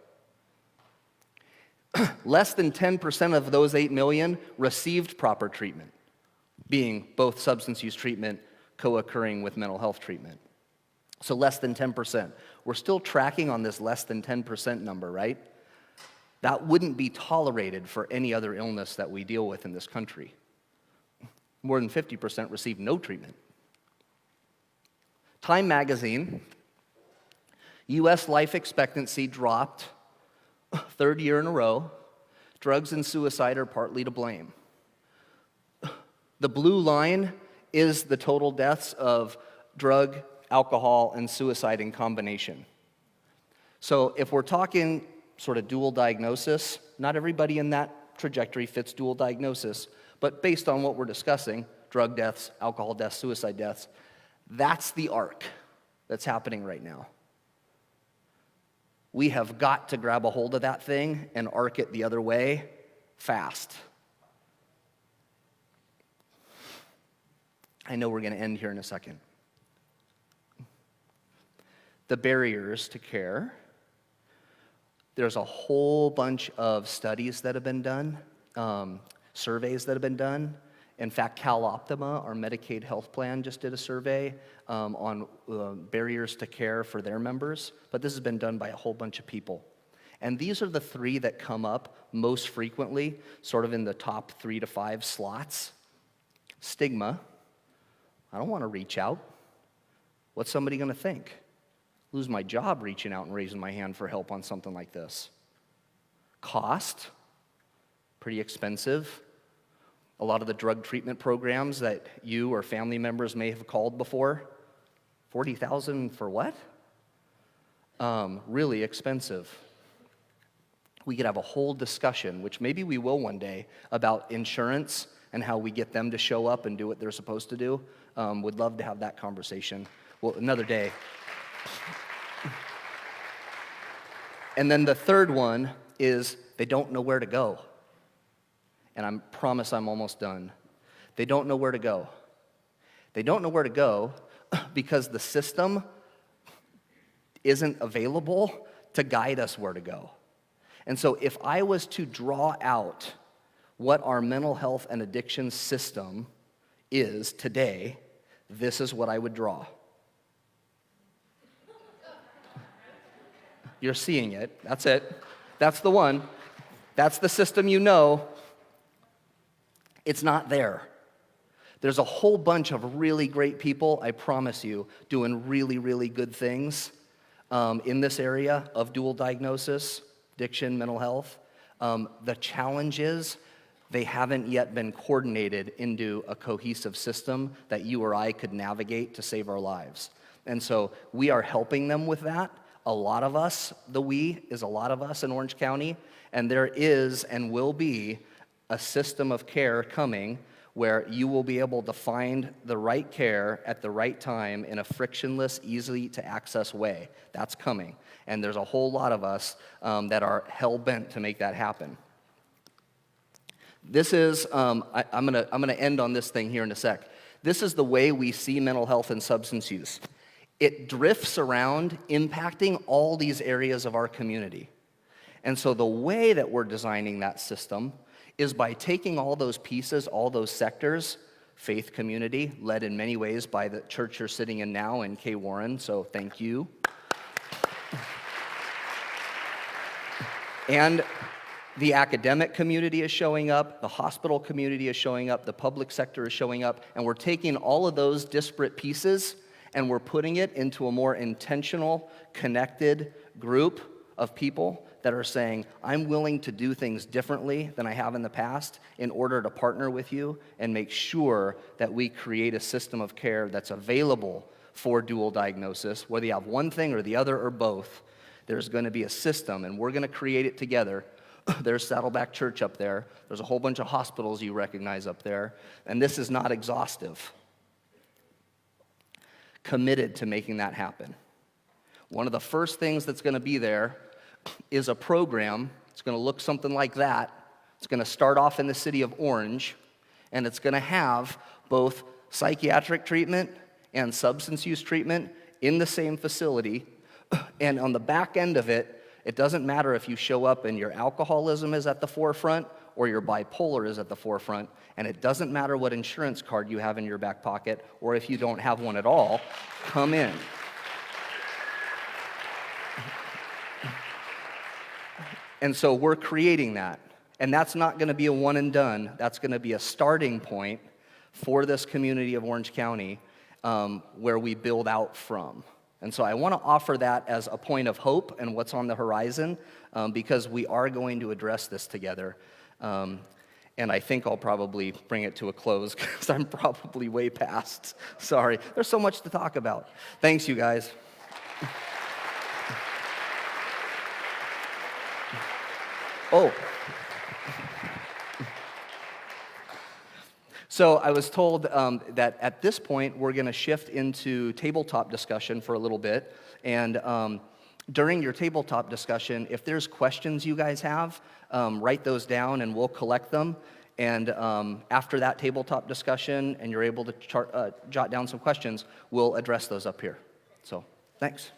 Less than 10% of those 8 million received proper treatment, being both substance use treatment co-occurring with mental health treatment. So less than 10%. We're still tracking on this less than 10% number, right? That wouldn't be tolerated for any other illness that we deal with in this country. More than 50% receive no treatment. Time magazine, U.S. life expectancy dropped, third year in a row. Drugs and suicide are partly to blame. The blue line is the total deaths of drug, alcohol, and suicide in combination. So if we're talking sort of dual diagnosis, not everybody in that trajectory fits dual diagnosis, but based on what we're discussing, drug deaths, alcohol deaths, suicide deaths, that's the arc that's happening right now. We have got to grab a hold of that thing and arc it the other way fast. I know we're going to end here in a second. The barriers to care. There's a whole bunch of studies that have been done, surveys that have been done. In fact, CalOptima, our Medicaid health plan, just did a survey on barriers to care for their members, but this has been done by a whole bunch of people. And these are the three that come up most frequently, sort of in the top 3 to 5 slots. Stigma. I don't want to reach out. What's somebody going to think? Lose my job reaching out and raising my hand for help on something like this. Cost, pretty expensive. A lot of the drug treatment programs that you or family members may have called before, $40,000 for what? Really expensive. We could have a whole discussion, which maybe we will one day, about insurance and how we get them to show up and do what they're supposed to do. Would love to have that conversation. Well, another day. And then the third one is they don't know where to go. And I promise I'm almost done. They don't know where to go. They don't know where to go because the system isn't available to guide us where to go. And so if I was to draw out what our mental health and addiction system is today, this is what I would draw. You're seeing it. That's it. That's the one. That's the system you know. It's not there. There's a whole bunch of really great people, I promise you, doing really, really good things in this area of dual diagnosis, addiction, mental health. The challenge is they haven't yet been coordinated into a cohesive system that you or I could navigate to save our lives. And so we are helping them with that. A lot of us, the we is a lot of us in Orange County, and there is and will be a system of care coming where you will be able to find the right care at the right time in a frictionless, easy to access way. That's coming. And there's a whole lot of us that are hell-bent to make that happen. This is, I'm gonna end on this thing here in a sec. This is the way we see mental health and substance use. It drifts around, impacting all these areas of our community. And so the way that we're designing that system is by taking all those pieces, all those sectors, faith community, led in many ways by the church you're sitting in now in Kay Warren, so thank you. And the academic community is showing up, the hospital community is showing up, the public sector is showing up, and we're taking all of those disparate pieces and we're putting it into a more intentional, connected group of people that are saying, I'm willing to do things differently than I have in the past in order to partner with you and make sure that we create a system of care that's available for dual diagnosis, whether you have one thing or the other or both. There's going to be a system, and we're going to create it together. There's Saddleback Church up there. There's a whole bunch of hospitals you recognize up there, and this is not exhaustive. Committed to making that happen. One of the first things that's going to be there is a program. It's going to look something like that. It's going to start off in the city of Orange, and it's going to have both psychiatric treatment and substance use treatment in the same facility. And on the back end of it, it doesn't matter if you show up and your alcoholism is at the forefront or your bipolar is at the forefront, and it doesn't matter what insurance card you have in your back pocket or if you don't have one at all, come in. And so we're creating that. And that's not going to be a one and done. That's going to be a starting point for this community of Orange County where we build out from. And so I want to offer that as a point of hope and what's on the horizon because we are going to address this together. And I think I'll probably bring it to a close because I'm probably way past. Sorry. There's so much to talk about. Thanks, you guys. Oh. So I was told that at this point, we're going to shift into tabletop discussion for a little bit. And during your tabletop discussion, if there's questions you guys have, write those down and we'll collect them. And after that tabletop discussion and you're able to jot down some questions, we'll address those up here. So thanks.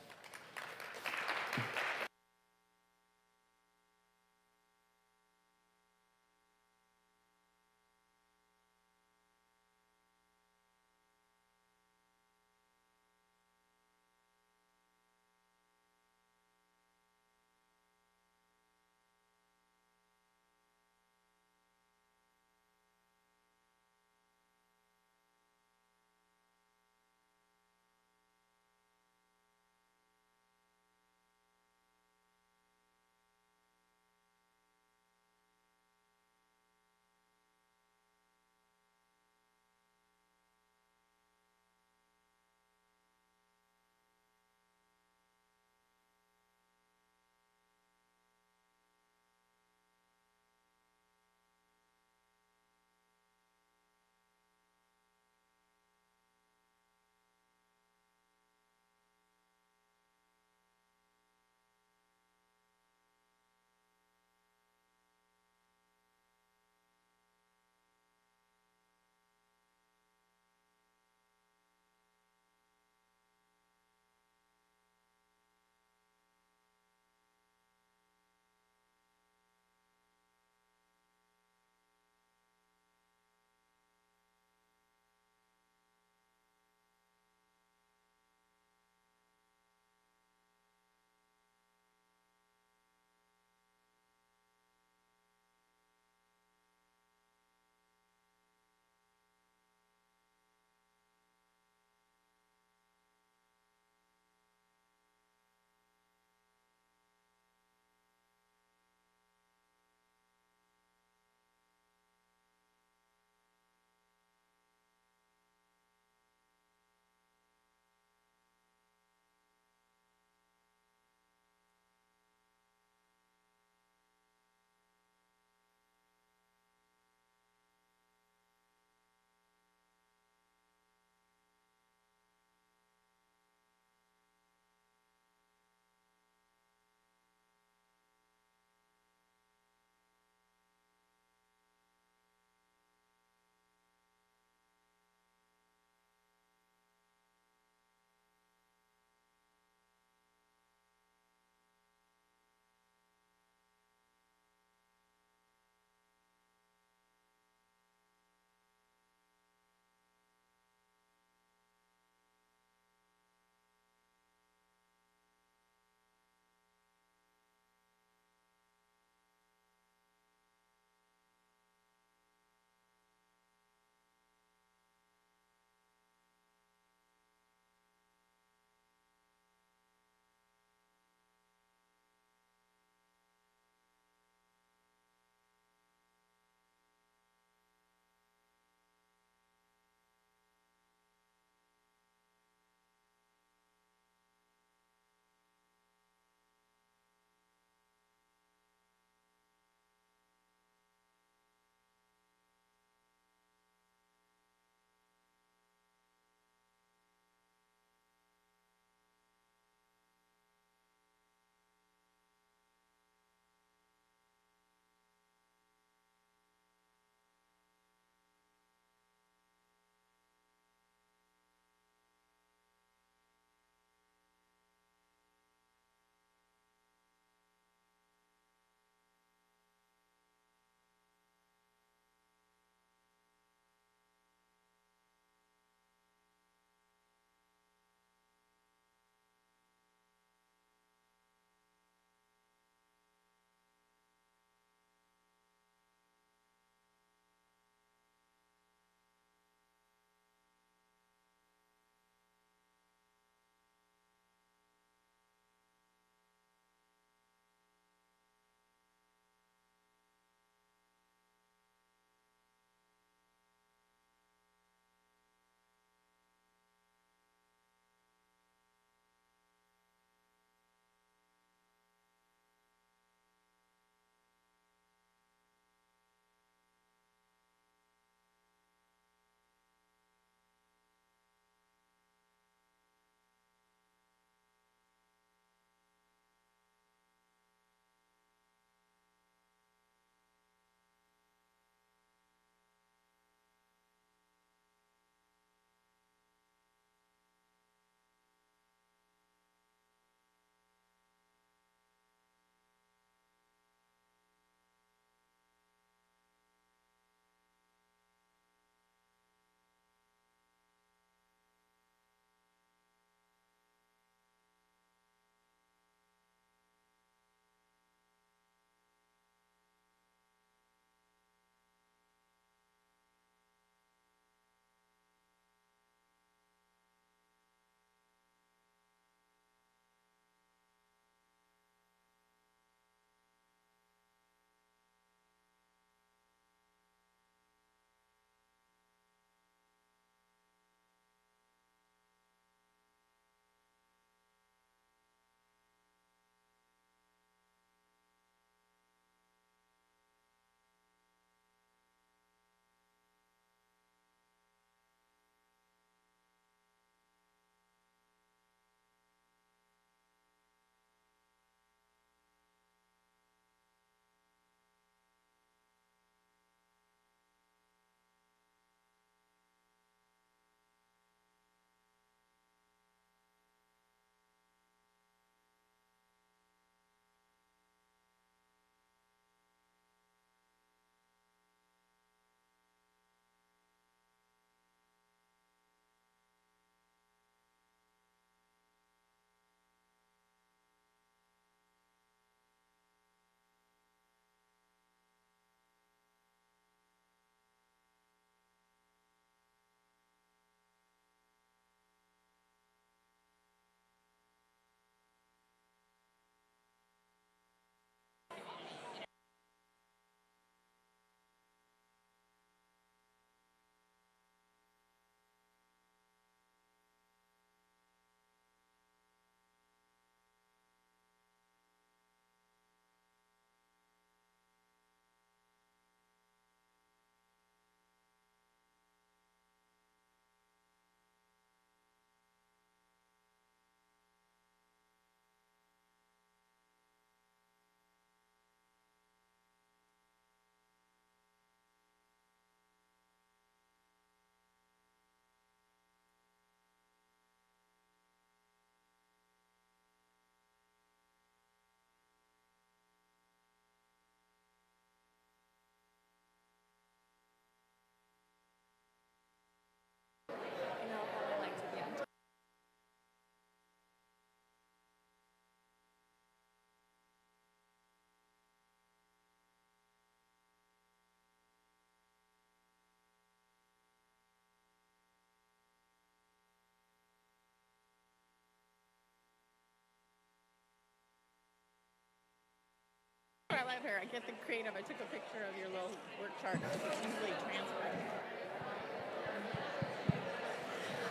love her. I get the creative. I took a picture of your little work chart. It's easily transferred.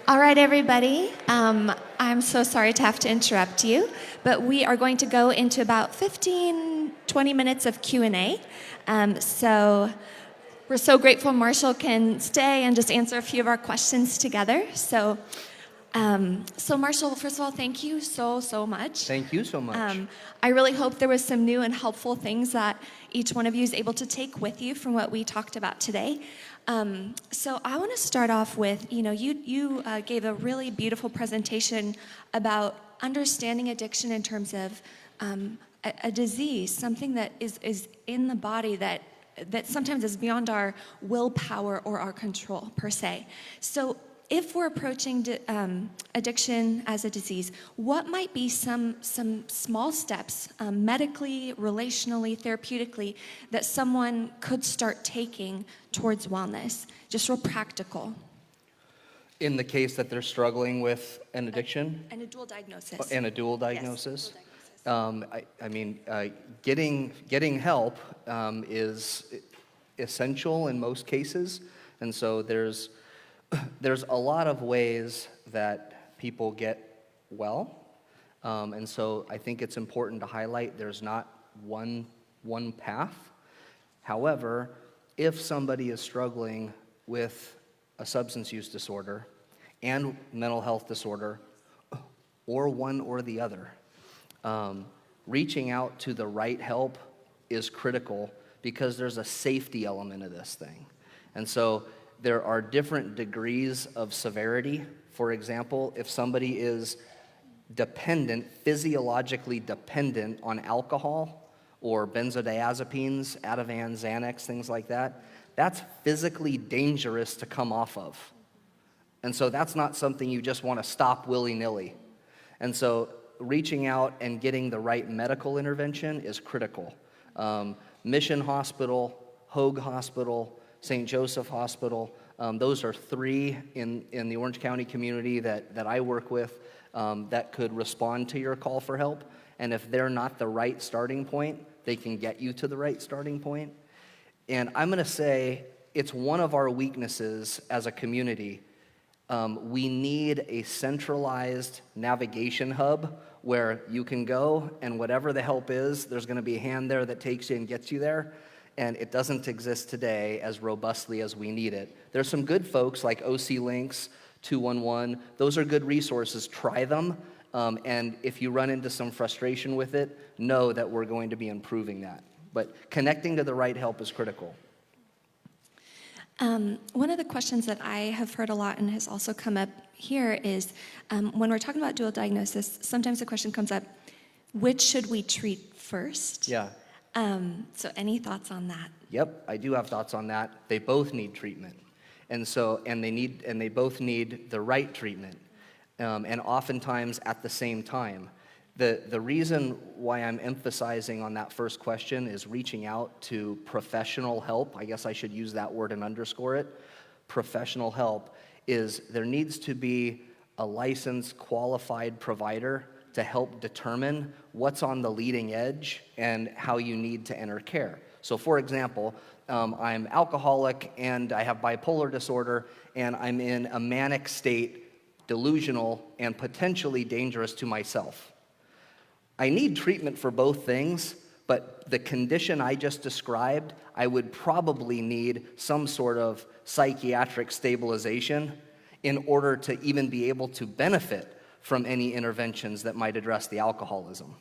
All right, everybody. I'm so sorry to have to interrupt you, but we are going to go into about 15, 20 minutes of Q&A. So we're so grateful Marshall can stay and just answer a few of our questions together. So Marshall, first of all, thank you so much. Thank you so much. I really hope there was some new and helpful things that each one of you is able to take with you from what we talked about today. So I want to start off with, you gave a really beautiful presentation about understanding addiction in terms of a disease, something that is in the body that sometimes is beyond our willpower or our control, per se. So if we're approaching addiction as a disease, what might be some small steps, medically, relationally, therapeutically, that someone could start taking towards wellness, just real practical? In the case that they're struggling with an addiction? And a dual diagnosis. And a dual diagnosis? Yes, dual diagnosis. Getting help is essential in most cases, and so there's a lot of ways that people get well, and so I think it's important to highlight there's not one path. However, if somebody is struggling with a substance use disorder and mental health disorder, or one or the other, reaching out to the right help is critical because there's a safety element of this thing. And so there are different degrees of severity. For example, if somebody is physiologically dependent on alcohol or benzodiazepines, Ativan, Xanax, things like that, that's physically dangerous to come off of. And so that's not something you just want to stop willy-nilly. And so reaching out and getting the right medical intervention is critical. Mission Hospital, Hoag Hospital, St. Joseph Hospital, those are three in the Orange County community that I work with that could respond to your call for help. And if they're not the right starting point, they can get you to the right starting point. And I'm going to say it's one of our weaknesses as a community. We need a centralized navigation hub where you can go, and whatever the help is, there's going to be a hand there that takes you and gets you there. And it doesn't exist today as robustly as we need it. There's some good folks like OC Links, 211. Those are good resources. Try them. And if you run into some frustration with it, know that we're going to be improving that. But connecting to the right help is critical. One of the questions that I have heard a lot and has also come up here is when we're talking about dual diagnosis, sometimes the question comes up, which should we treat first? Yeah. So any thoughts on that? Yep, I do have thoughts on that. They both need treatment. And they both need the right treatment. And oftentimes at the same time. The reason why I'm emphasizing on that first question is reaching out to professional help. I guess I should use that word and underscore it. Professional help is there needs to be a licensed, qualified provider to help determine what's on the leading edge and how you need to enter care. So for example, I'm alcoholic and I have bipolar disorder and I'm in a manic state, delusional and potentially dangerous to myself. I need treatment for both things, but the condition I just described, I would probably need some sort of psychiatric stabilization in order to even be able to benefit from any interventions that might address the alcoholism.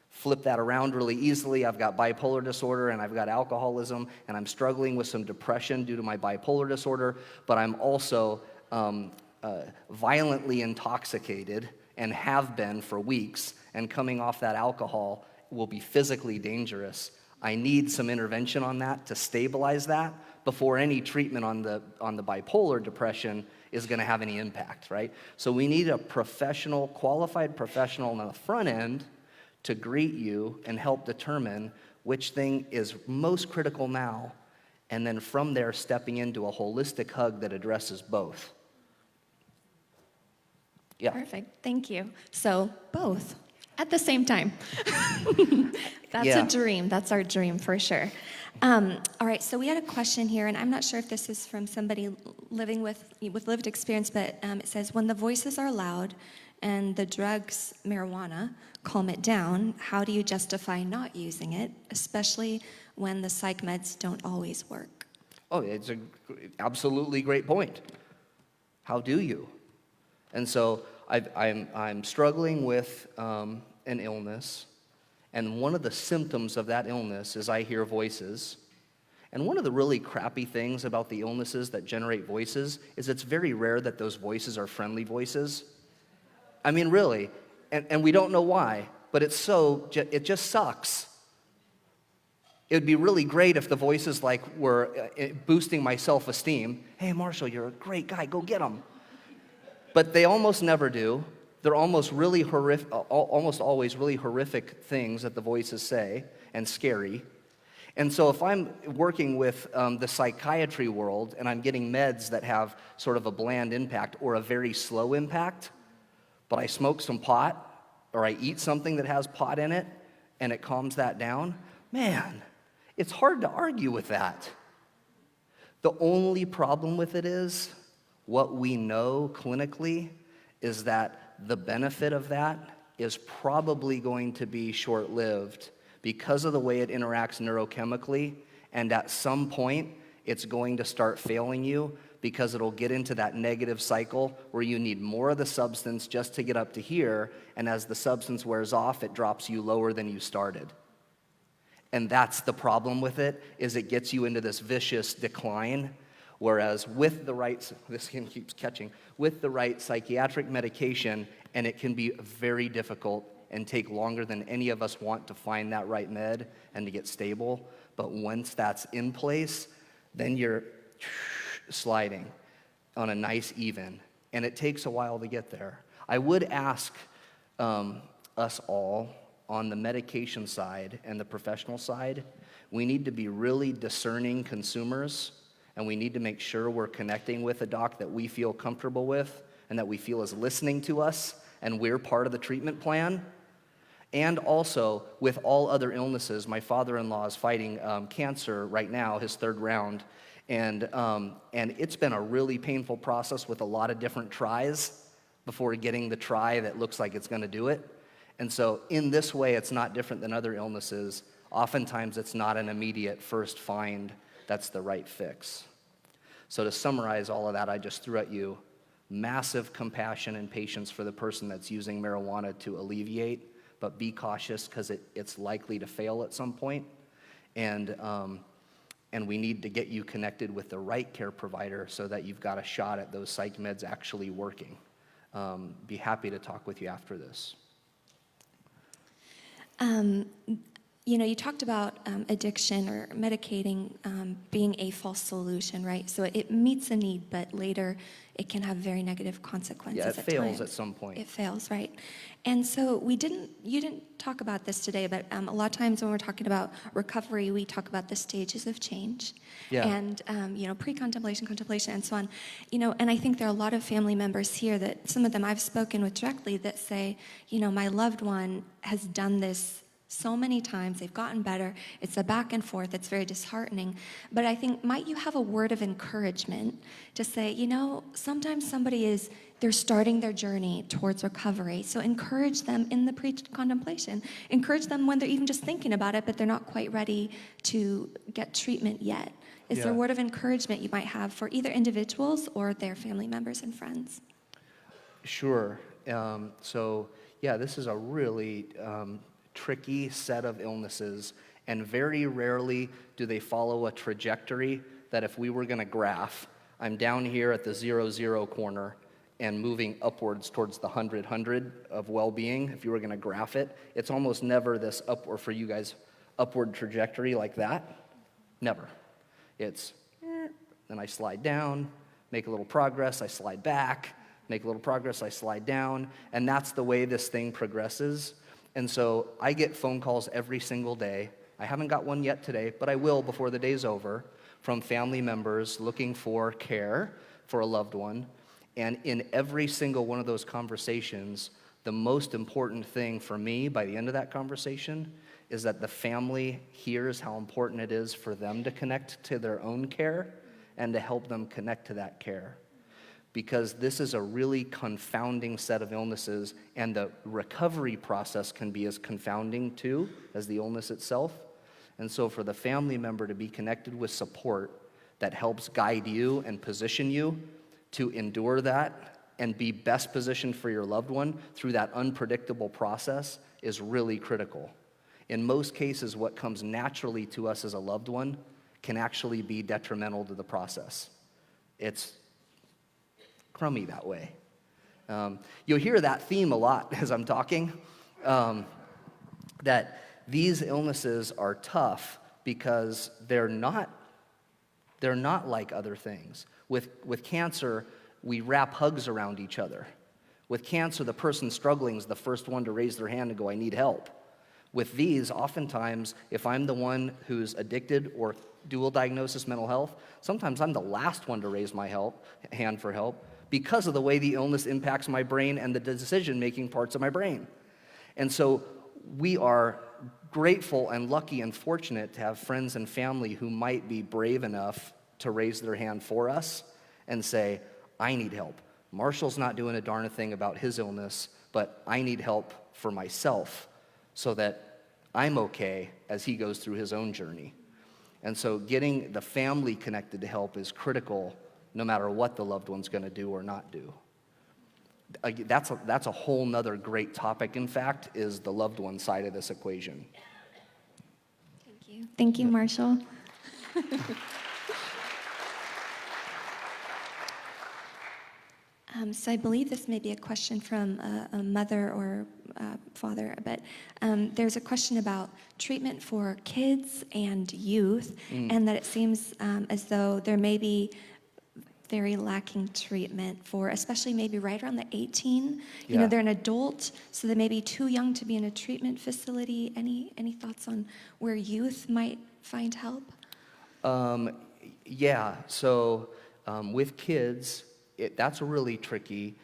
Flip that around really easily. I've got bipolar disorder and I've got alcoholism and I'm struggling with some depression due to my bipolar disorder, but I'm also violently intoxicated and have been for weeks, and coming off that alcohol will be physically dangerous. I need some intervention on that to stabilize that before any treatment on the bipolar depression is going to have any impact, right? So we need a professional, qualified professional on the front end to greet you and help determine which thing is most critical now, and then from there stepping into a holistic hug that addresses both. Yeah. Perfect, thank you. So both. At the same time. That's Yeah. a dream. That's our dream for sure. All right, so we had a question here, and I'm not sure if this is from somebody living with lived experience, but it says, when the voices are loud and the drugs, marijuana, calm it down, how do you justify not using it, especially when the psych meds don't always work? Oh, it's a absolutely great point. How do you? And so I'm struggling with an illness, and one of the symptoms of that illness is I hear voices. And one of the really crappy things about the illnesses that generate voices is it's very rare that those voices are friendly voices. I mean, really, and we don't know why, but it just sucks. It would be really great if the voices were boosting my self-esteem. Hey, Marshall, you're a great guy, go get him. But they almost never do. They're almost always really horrific things that the voices say, and scary. And so if I'm working with the psychiatry world and I'm getting meds that have sort of a bland impact or a very slow impact, but I smoke some pot or I eat something that has pot in it and it calms that down, man, it's hard to argue with that. The only problem with it is what we know clinically is that the benefit of that is probably going to be short-lived because of the way it interacts neurochemically, and at some point, it's going to start failing you because it'll get into that negative cycle where you need more of the substance just to get up to here, and as the substance wears off, it drops you lower than you started. And that's the problem with it, is it gets you into this vicious decline, whereas with the right, this skin keeps catching, with the right psychiatric medication, and it can be very difficult and take longer than any of us want to find that right med and to get stable. But once that's in place, then you're sliding on a nice even. And it takes a while to get there. I would ask us all on the medication side and the professional side, we need to be really discerning consumers, and we need to make sure we're connecting with a doc that we feel comfortable with and that we feel is listening to us and we're part of the treatment plan. And also, with all other illnesses, my father-in-law is fighting cancer right now, his third round, and it's been a really painful process with a lot of different tries before getting the try that looks like it's going to do it. And so in this way, it's not different than other illnesses. Oftentimes, it's not an immediate first find that's the right fix. So to summarize all of that, I just threw at you massive compassion and patience for the person that's using marijuana to alleviate, but be cautious because it's likely to fail at some point. And we need to get you connected with the right care provider so that you've got a shot at those psych meds actually working. Be happy to talk with you after this. You talked about addiction or medicating being a false solution, right? So it meets a need, but later it can have very negative consequences. Yeah, it fails at some point. It fails, right? And so you didn't talk about this today, but a lot of times when we're talking about recovery, we talk about the stages of change. Yeah. And, pre-contemplation, contemplation, and so on. And I think there are a lot of family members here that some of them I've spoken with directly that say, my loved one has done this so many times, they've gotten better, it's a back and forth, it's very disheartening. But I think, might you have a word of encouragement to say, sometimes they're starting their journey towards recovery, so encourage them in the pre-contemplation. Encourage them when they're even just thinking about it, but they're not quite ready to get treatment yet. Is there a word of encouragement you might have for either individuals or their family members and friends? Sure. This is a really tricky set of illnesses, and very rarely do they follow a trajectory that if we were going to graph, I'm down here at the 0-0 corner and moving upwards towards the 100-100 of well-being. If you were going to graph it, it's almost never this upward, for you guys, upward trajectory like that. Never. It's, then I slide down, make a little progress, I slide back, make a little progress, I slide down, and that's the way this thing progresses. And so I get phone calls every single day. I haven't got one yet today, but I will before the day's over, from family members looking for care for a loved one. And in every single one of those conversations, The most important thing for me by the end of that conversation is that the family hears how important it is for them to connect to their own care and to help them connect to that care. Because this is a really confounding set of illnesses, and the recovery process can be as confounding too as the illness itself. And so for the family member to be connected with support that helps guide you and position you to endure that and be best positioned for your loved one through that unpredictable process is really critical. In most cases, what comes naturally to us as a loved one can actually be detrimental to the process. It's crummy that way. You'll hear that theme a lot as I'm talking, that these illnesses are tough because they're not like other things. With cancer, we wrap hugs around each other. With cancer, the person struggling is the first one to raise their hand and go, I need help. With these, oftentimes, if I'm the one who's addicted or dual diagnosis mental health, sometimes I'm the last one to raise my hand for help because of the way the illness impacts my brain and the decision-making parts of my brain. And so we are grateful and lucky and fortunate to have friends and family who might be brave enough to raise their hand for us and say, I need help. Marshall's not doing a darn thing about his illness, but I need help for myself so that I'm okay as he goes through his own journey. And so getting the family connected to help is critical no matter what the loved one's going to do or not do. That's a whole nother great topic, in fact, is the loved one side of this equation. Thank you. Thank you, Marshall. So I believe this may be a question from a mother or father, but there's a question about treatment for kids and youth, and that it seems as though there may be very lacking treatment for, especially maybe right around the 18. You know, they're an adult, so they may be too young to be in a treatment facility. Any thoughts on where youth might find help? So with kids, that's really tricky.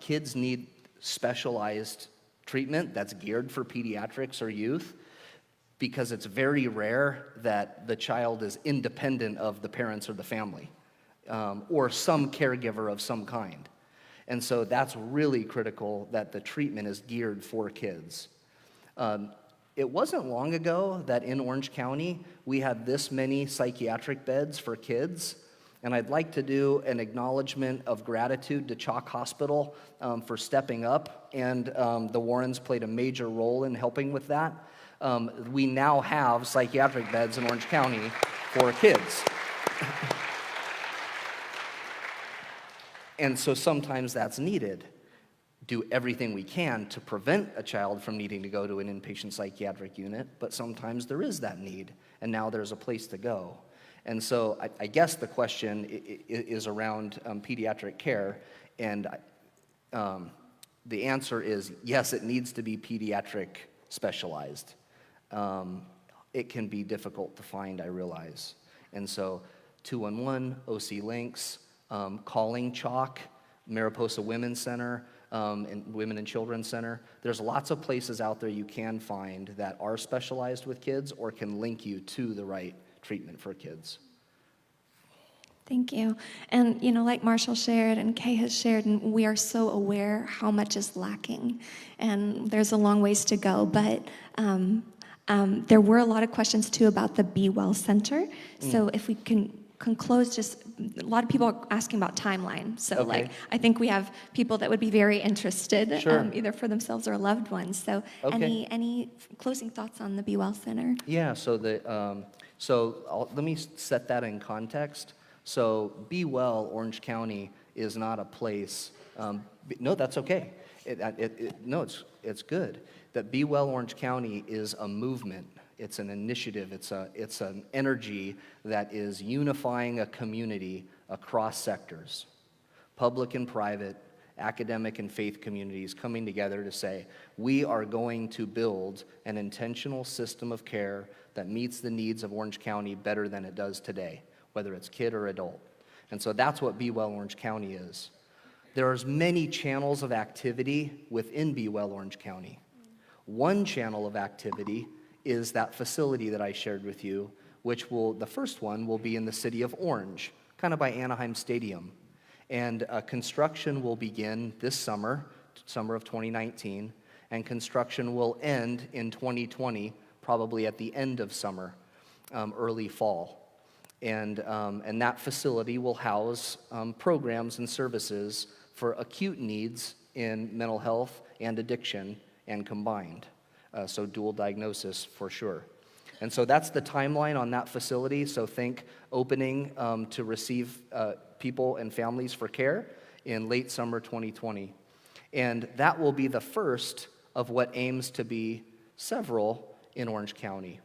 Kids need specialized treatment that's geared for pediatrics or youth because it's very rare that the child is independent of the parents or the family or some caregiver of some kind. And so that's really critical that the treatment is geared for kids. It wasn't long ago that in Orange County we had this many psychiatric beds for kids. And I'd like to do an acknowledgement of gratitude to Chalk Hospital for stepping up, and the Warrens played a major role in helping with that. We now have psychiatric beds in Orange County for kids. And so sometimes that's needed. Do everything we can to prevent a child from needing to go to an inpatient psychiatric unit, but sometimes there is that need, and now there's a place to go. And so I guess the question is around pediatric care, and the answer is yes, it needs to be pediatric specialized. It can be difficult to find, I realize. And so 211, OC Links, calling Chalk, Mariposa Women's Center, and Women and Children's Center. There's lots of places out there you can find that are specialized with kids or can link you to the right treatment for kids. Thank you. And, you know, like Marshall shared and Kay has shared, and we are so aware how much is lacking. And there's a long ways to go. But there were a lot of questions, too, about the Bewell Center. So if we can close, just a lot of people are asking about timeline. So, like, I think we have people that would be very interested, either for themselves or loved ones. So any closing thoughts on the Bewell Center? Yeah, so let me set that in context. So Bewell, Orange County, is not a place. No, that's okay. It's good. That Bewell, Orange County is a movement. It's an initiative. It's an energy that is unifying a community across sectors, public and private, academic and faith communities coming together to say, we are going to build an intentional system of care that meets the needs of Orange County better than it does today, whether it's kid or adult. And so that's what Bewell Orange County is. There's many channels of activity within Bewell, Orange County. One channel of activity is that facility that I shared with you, which the first one will be in the city of Orange, kind of by Anaheim Stadium. And construction will begin this summer of 2019, and construction will end in 2020, probably at the end of summer, early fall. And that facility will house programs and services for acute needs in mental health and addiction and combined. So dual diagnosis for sure. And so that's the timeline on that facility. So think opening to receive people and families for care in late summer 2020. And that will be the first of what aims to be several in Orange County.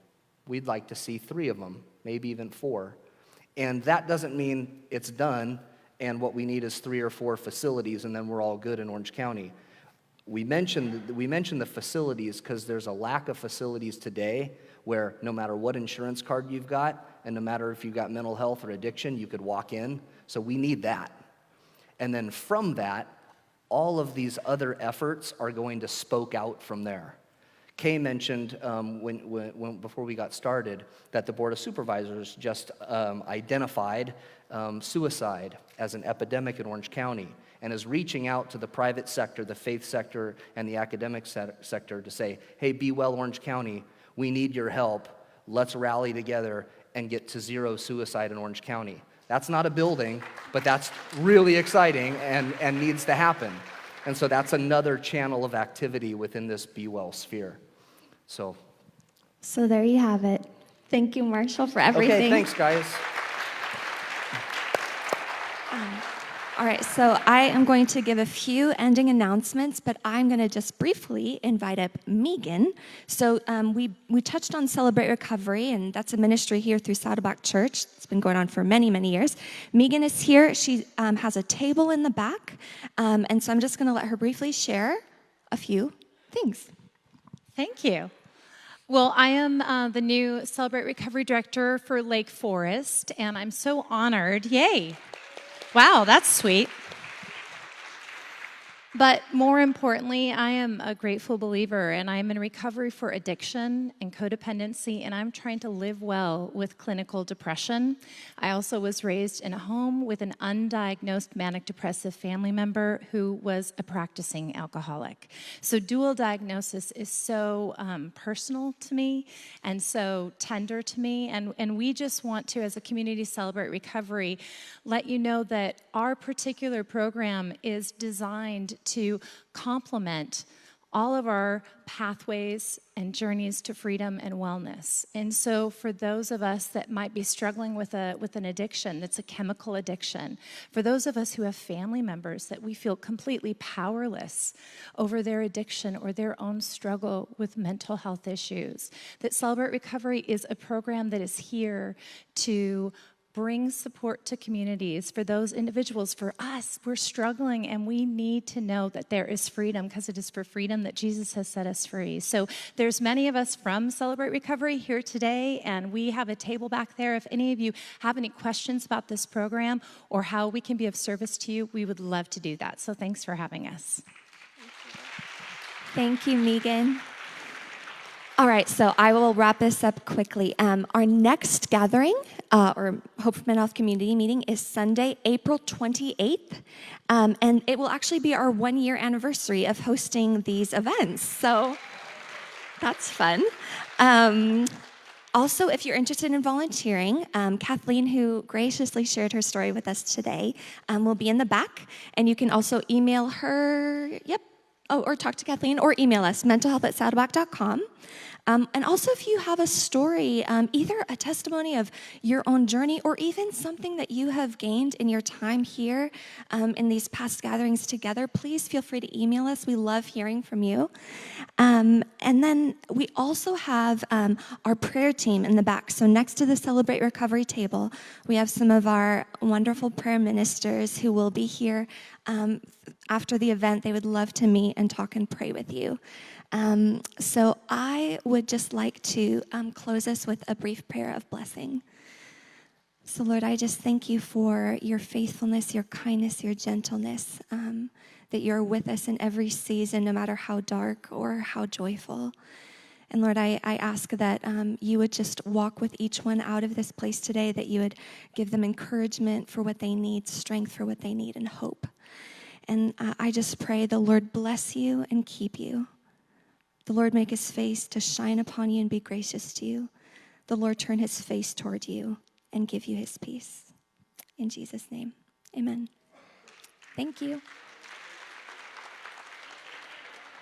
We'd like to see 3 of them, maybe even 4. And that doesn't mean it's done and what we need is 3 or 4 facilities and then we're all good in Orange County. We mentioned the facilities because there's a lack of facilities today where no matter what insurance card you've got, and no matter if you've got mental health or addiction, you could walk in. So we need that. And then from that, all of these other efforts are going to spoke out from there. Kay mentioned before we got started that the Board of Supervisors just identified suicide as an epidemic in Orange County and is reaching out to the private sector, the faith sector, and the academic sector to say, hey, Bewell, Orange County, we need your help. Let's rally together and get to 0 suicide in Orange County. That's not a building, but that's really exciting and needs to happen. And so that's another channel of activity within this Bewell sphere. So there you have it. Thank you, Marshall, for everything. Okay, thanks, guys. All right, so I am going to give a few ending announcements, but I'm going to just briefly invite up Megan. So we touched on Celebrate Recovery, and that's a ministry here through Saddleback Church. It's been going on for many, many years. Megan is here. She has a table in the back, and so I'm just going to let her briefly share a few things. Thank you. Well, I am the new Celebrate Recovery Director for Lake Forest, and I'm so honored. Yay. Wow, that's sweet. But more importantly, I am a grateful believer, and I'm in recovery for addiction and codependency, and I'm trying to live well with clinical depression. I also was raised in a home with an undiagnosed manic depressive family member who was a practicing alcoholic. So dual diagnosis is so personal to me and so tender to me, and we just want to, as a community, Celebrate Recovery, let you know that our particular program is designed to complement all of our pathways and journeys to freedom and wellness. And so for those of us that might be struggling with an addiction that's a chemical addiction, for those of us who have family members that we feel completely powerless over their addiction or their own struggle with mental health issues, that Celebrate Recovery is a program that is here to bring support to communities for those individuals. For us, we're struggling and we need to know that there is freedom because it is for freedom that Jesus has set us free. So there's many of us from Celebrate Recovery here today, and we have a table back there. If any of you have any questions about this program or how we can be of service to you, we would love to do that. So thanks for having us. Thank you, Megan. All right, so I will wrap this up quickly. Our next gathering, or Hope for Mental Health Community Meeting, is Sunday, April 28th, and it will actually be our 1-year anniversary of hosting these events, so that's fun. Also, if you're interested in volunteering, Kathleen, who graciously shared her story with us today, will be in the back, and you can also email her, or talk to Kathleen, or email us, mentalhealth@saddleback.com. And also, if you have a story, either a testimony of your own journey or even something that you have gained in your time here in these past gatherings together, please feel free to email us. We love hearing from you. And then we also have our prayer team in the back. So next to the Celebrate Recovery table, we have some of our wonderful prayer ministers who will be here after the event. They would love to meet and talk and pray with you. So I would just like to close us with a brief prayer of blessing. So, Lord, I just thank you for your faithfulness, your kindness, your gentleness, that you're with us in every season, no matter how dark or how joyful. And Lord, I ask that you would just walk with each one out of this place today, that you would give them encouragement for what they need, strength for what they need, and hope. And I just pray the Lord bless you and keep you. The Lord make his face to shine upon you and be gracious to you. The Lord turn his face toward you and give you his peace. In Jesus' name, amen. Thank you.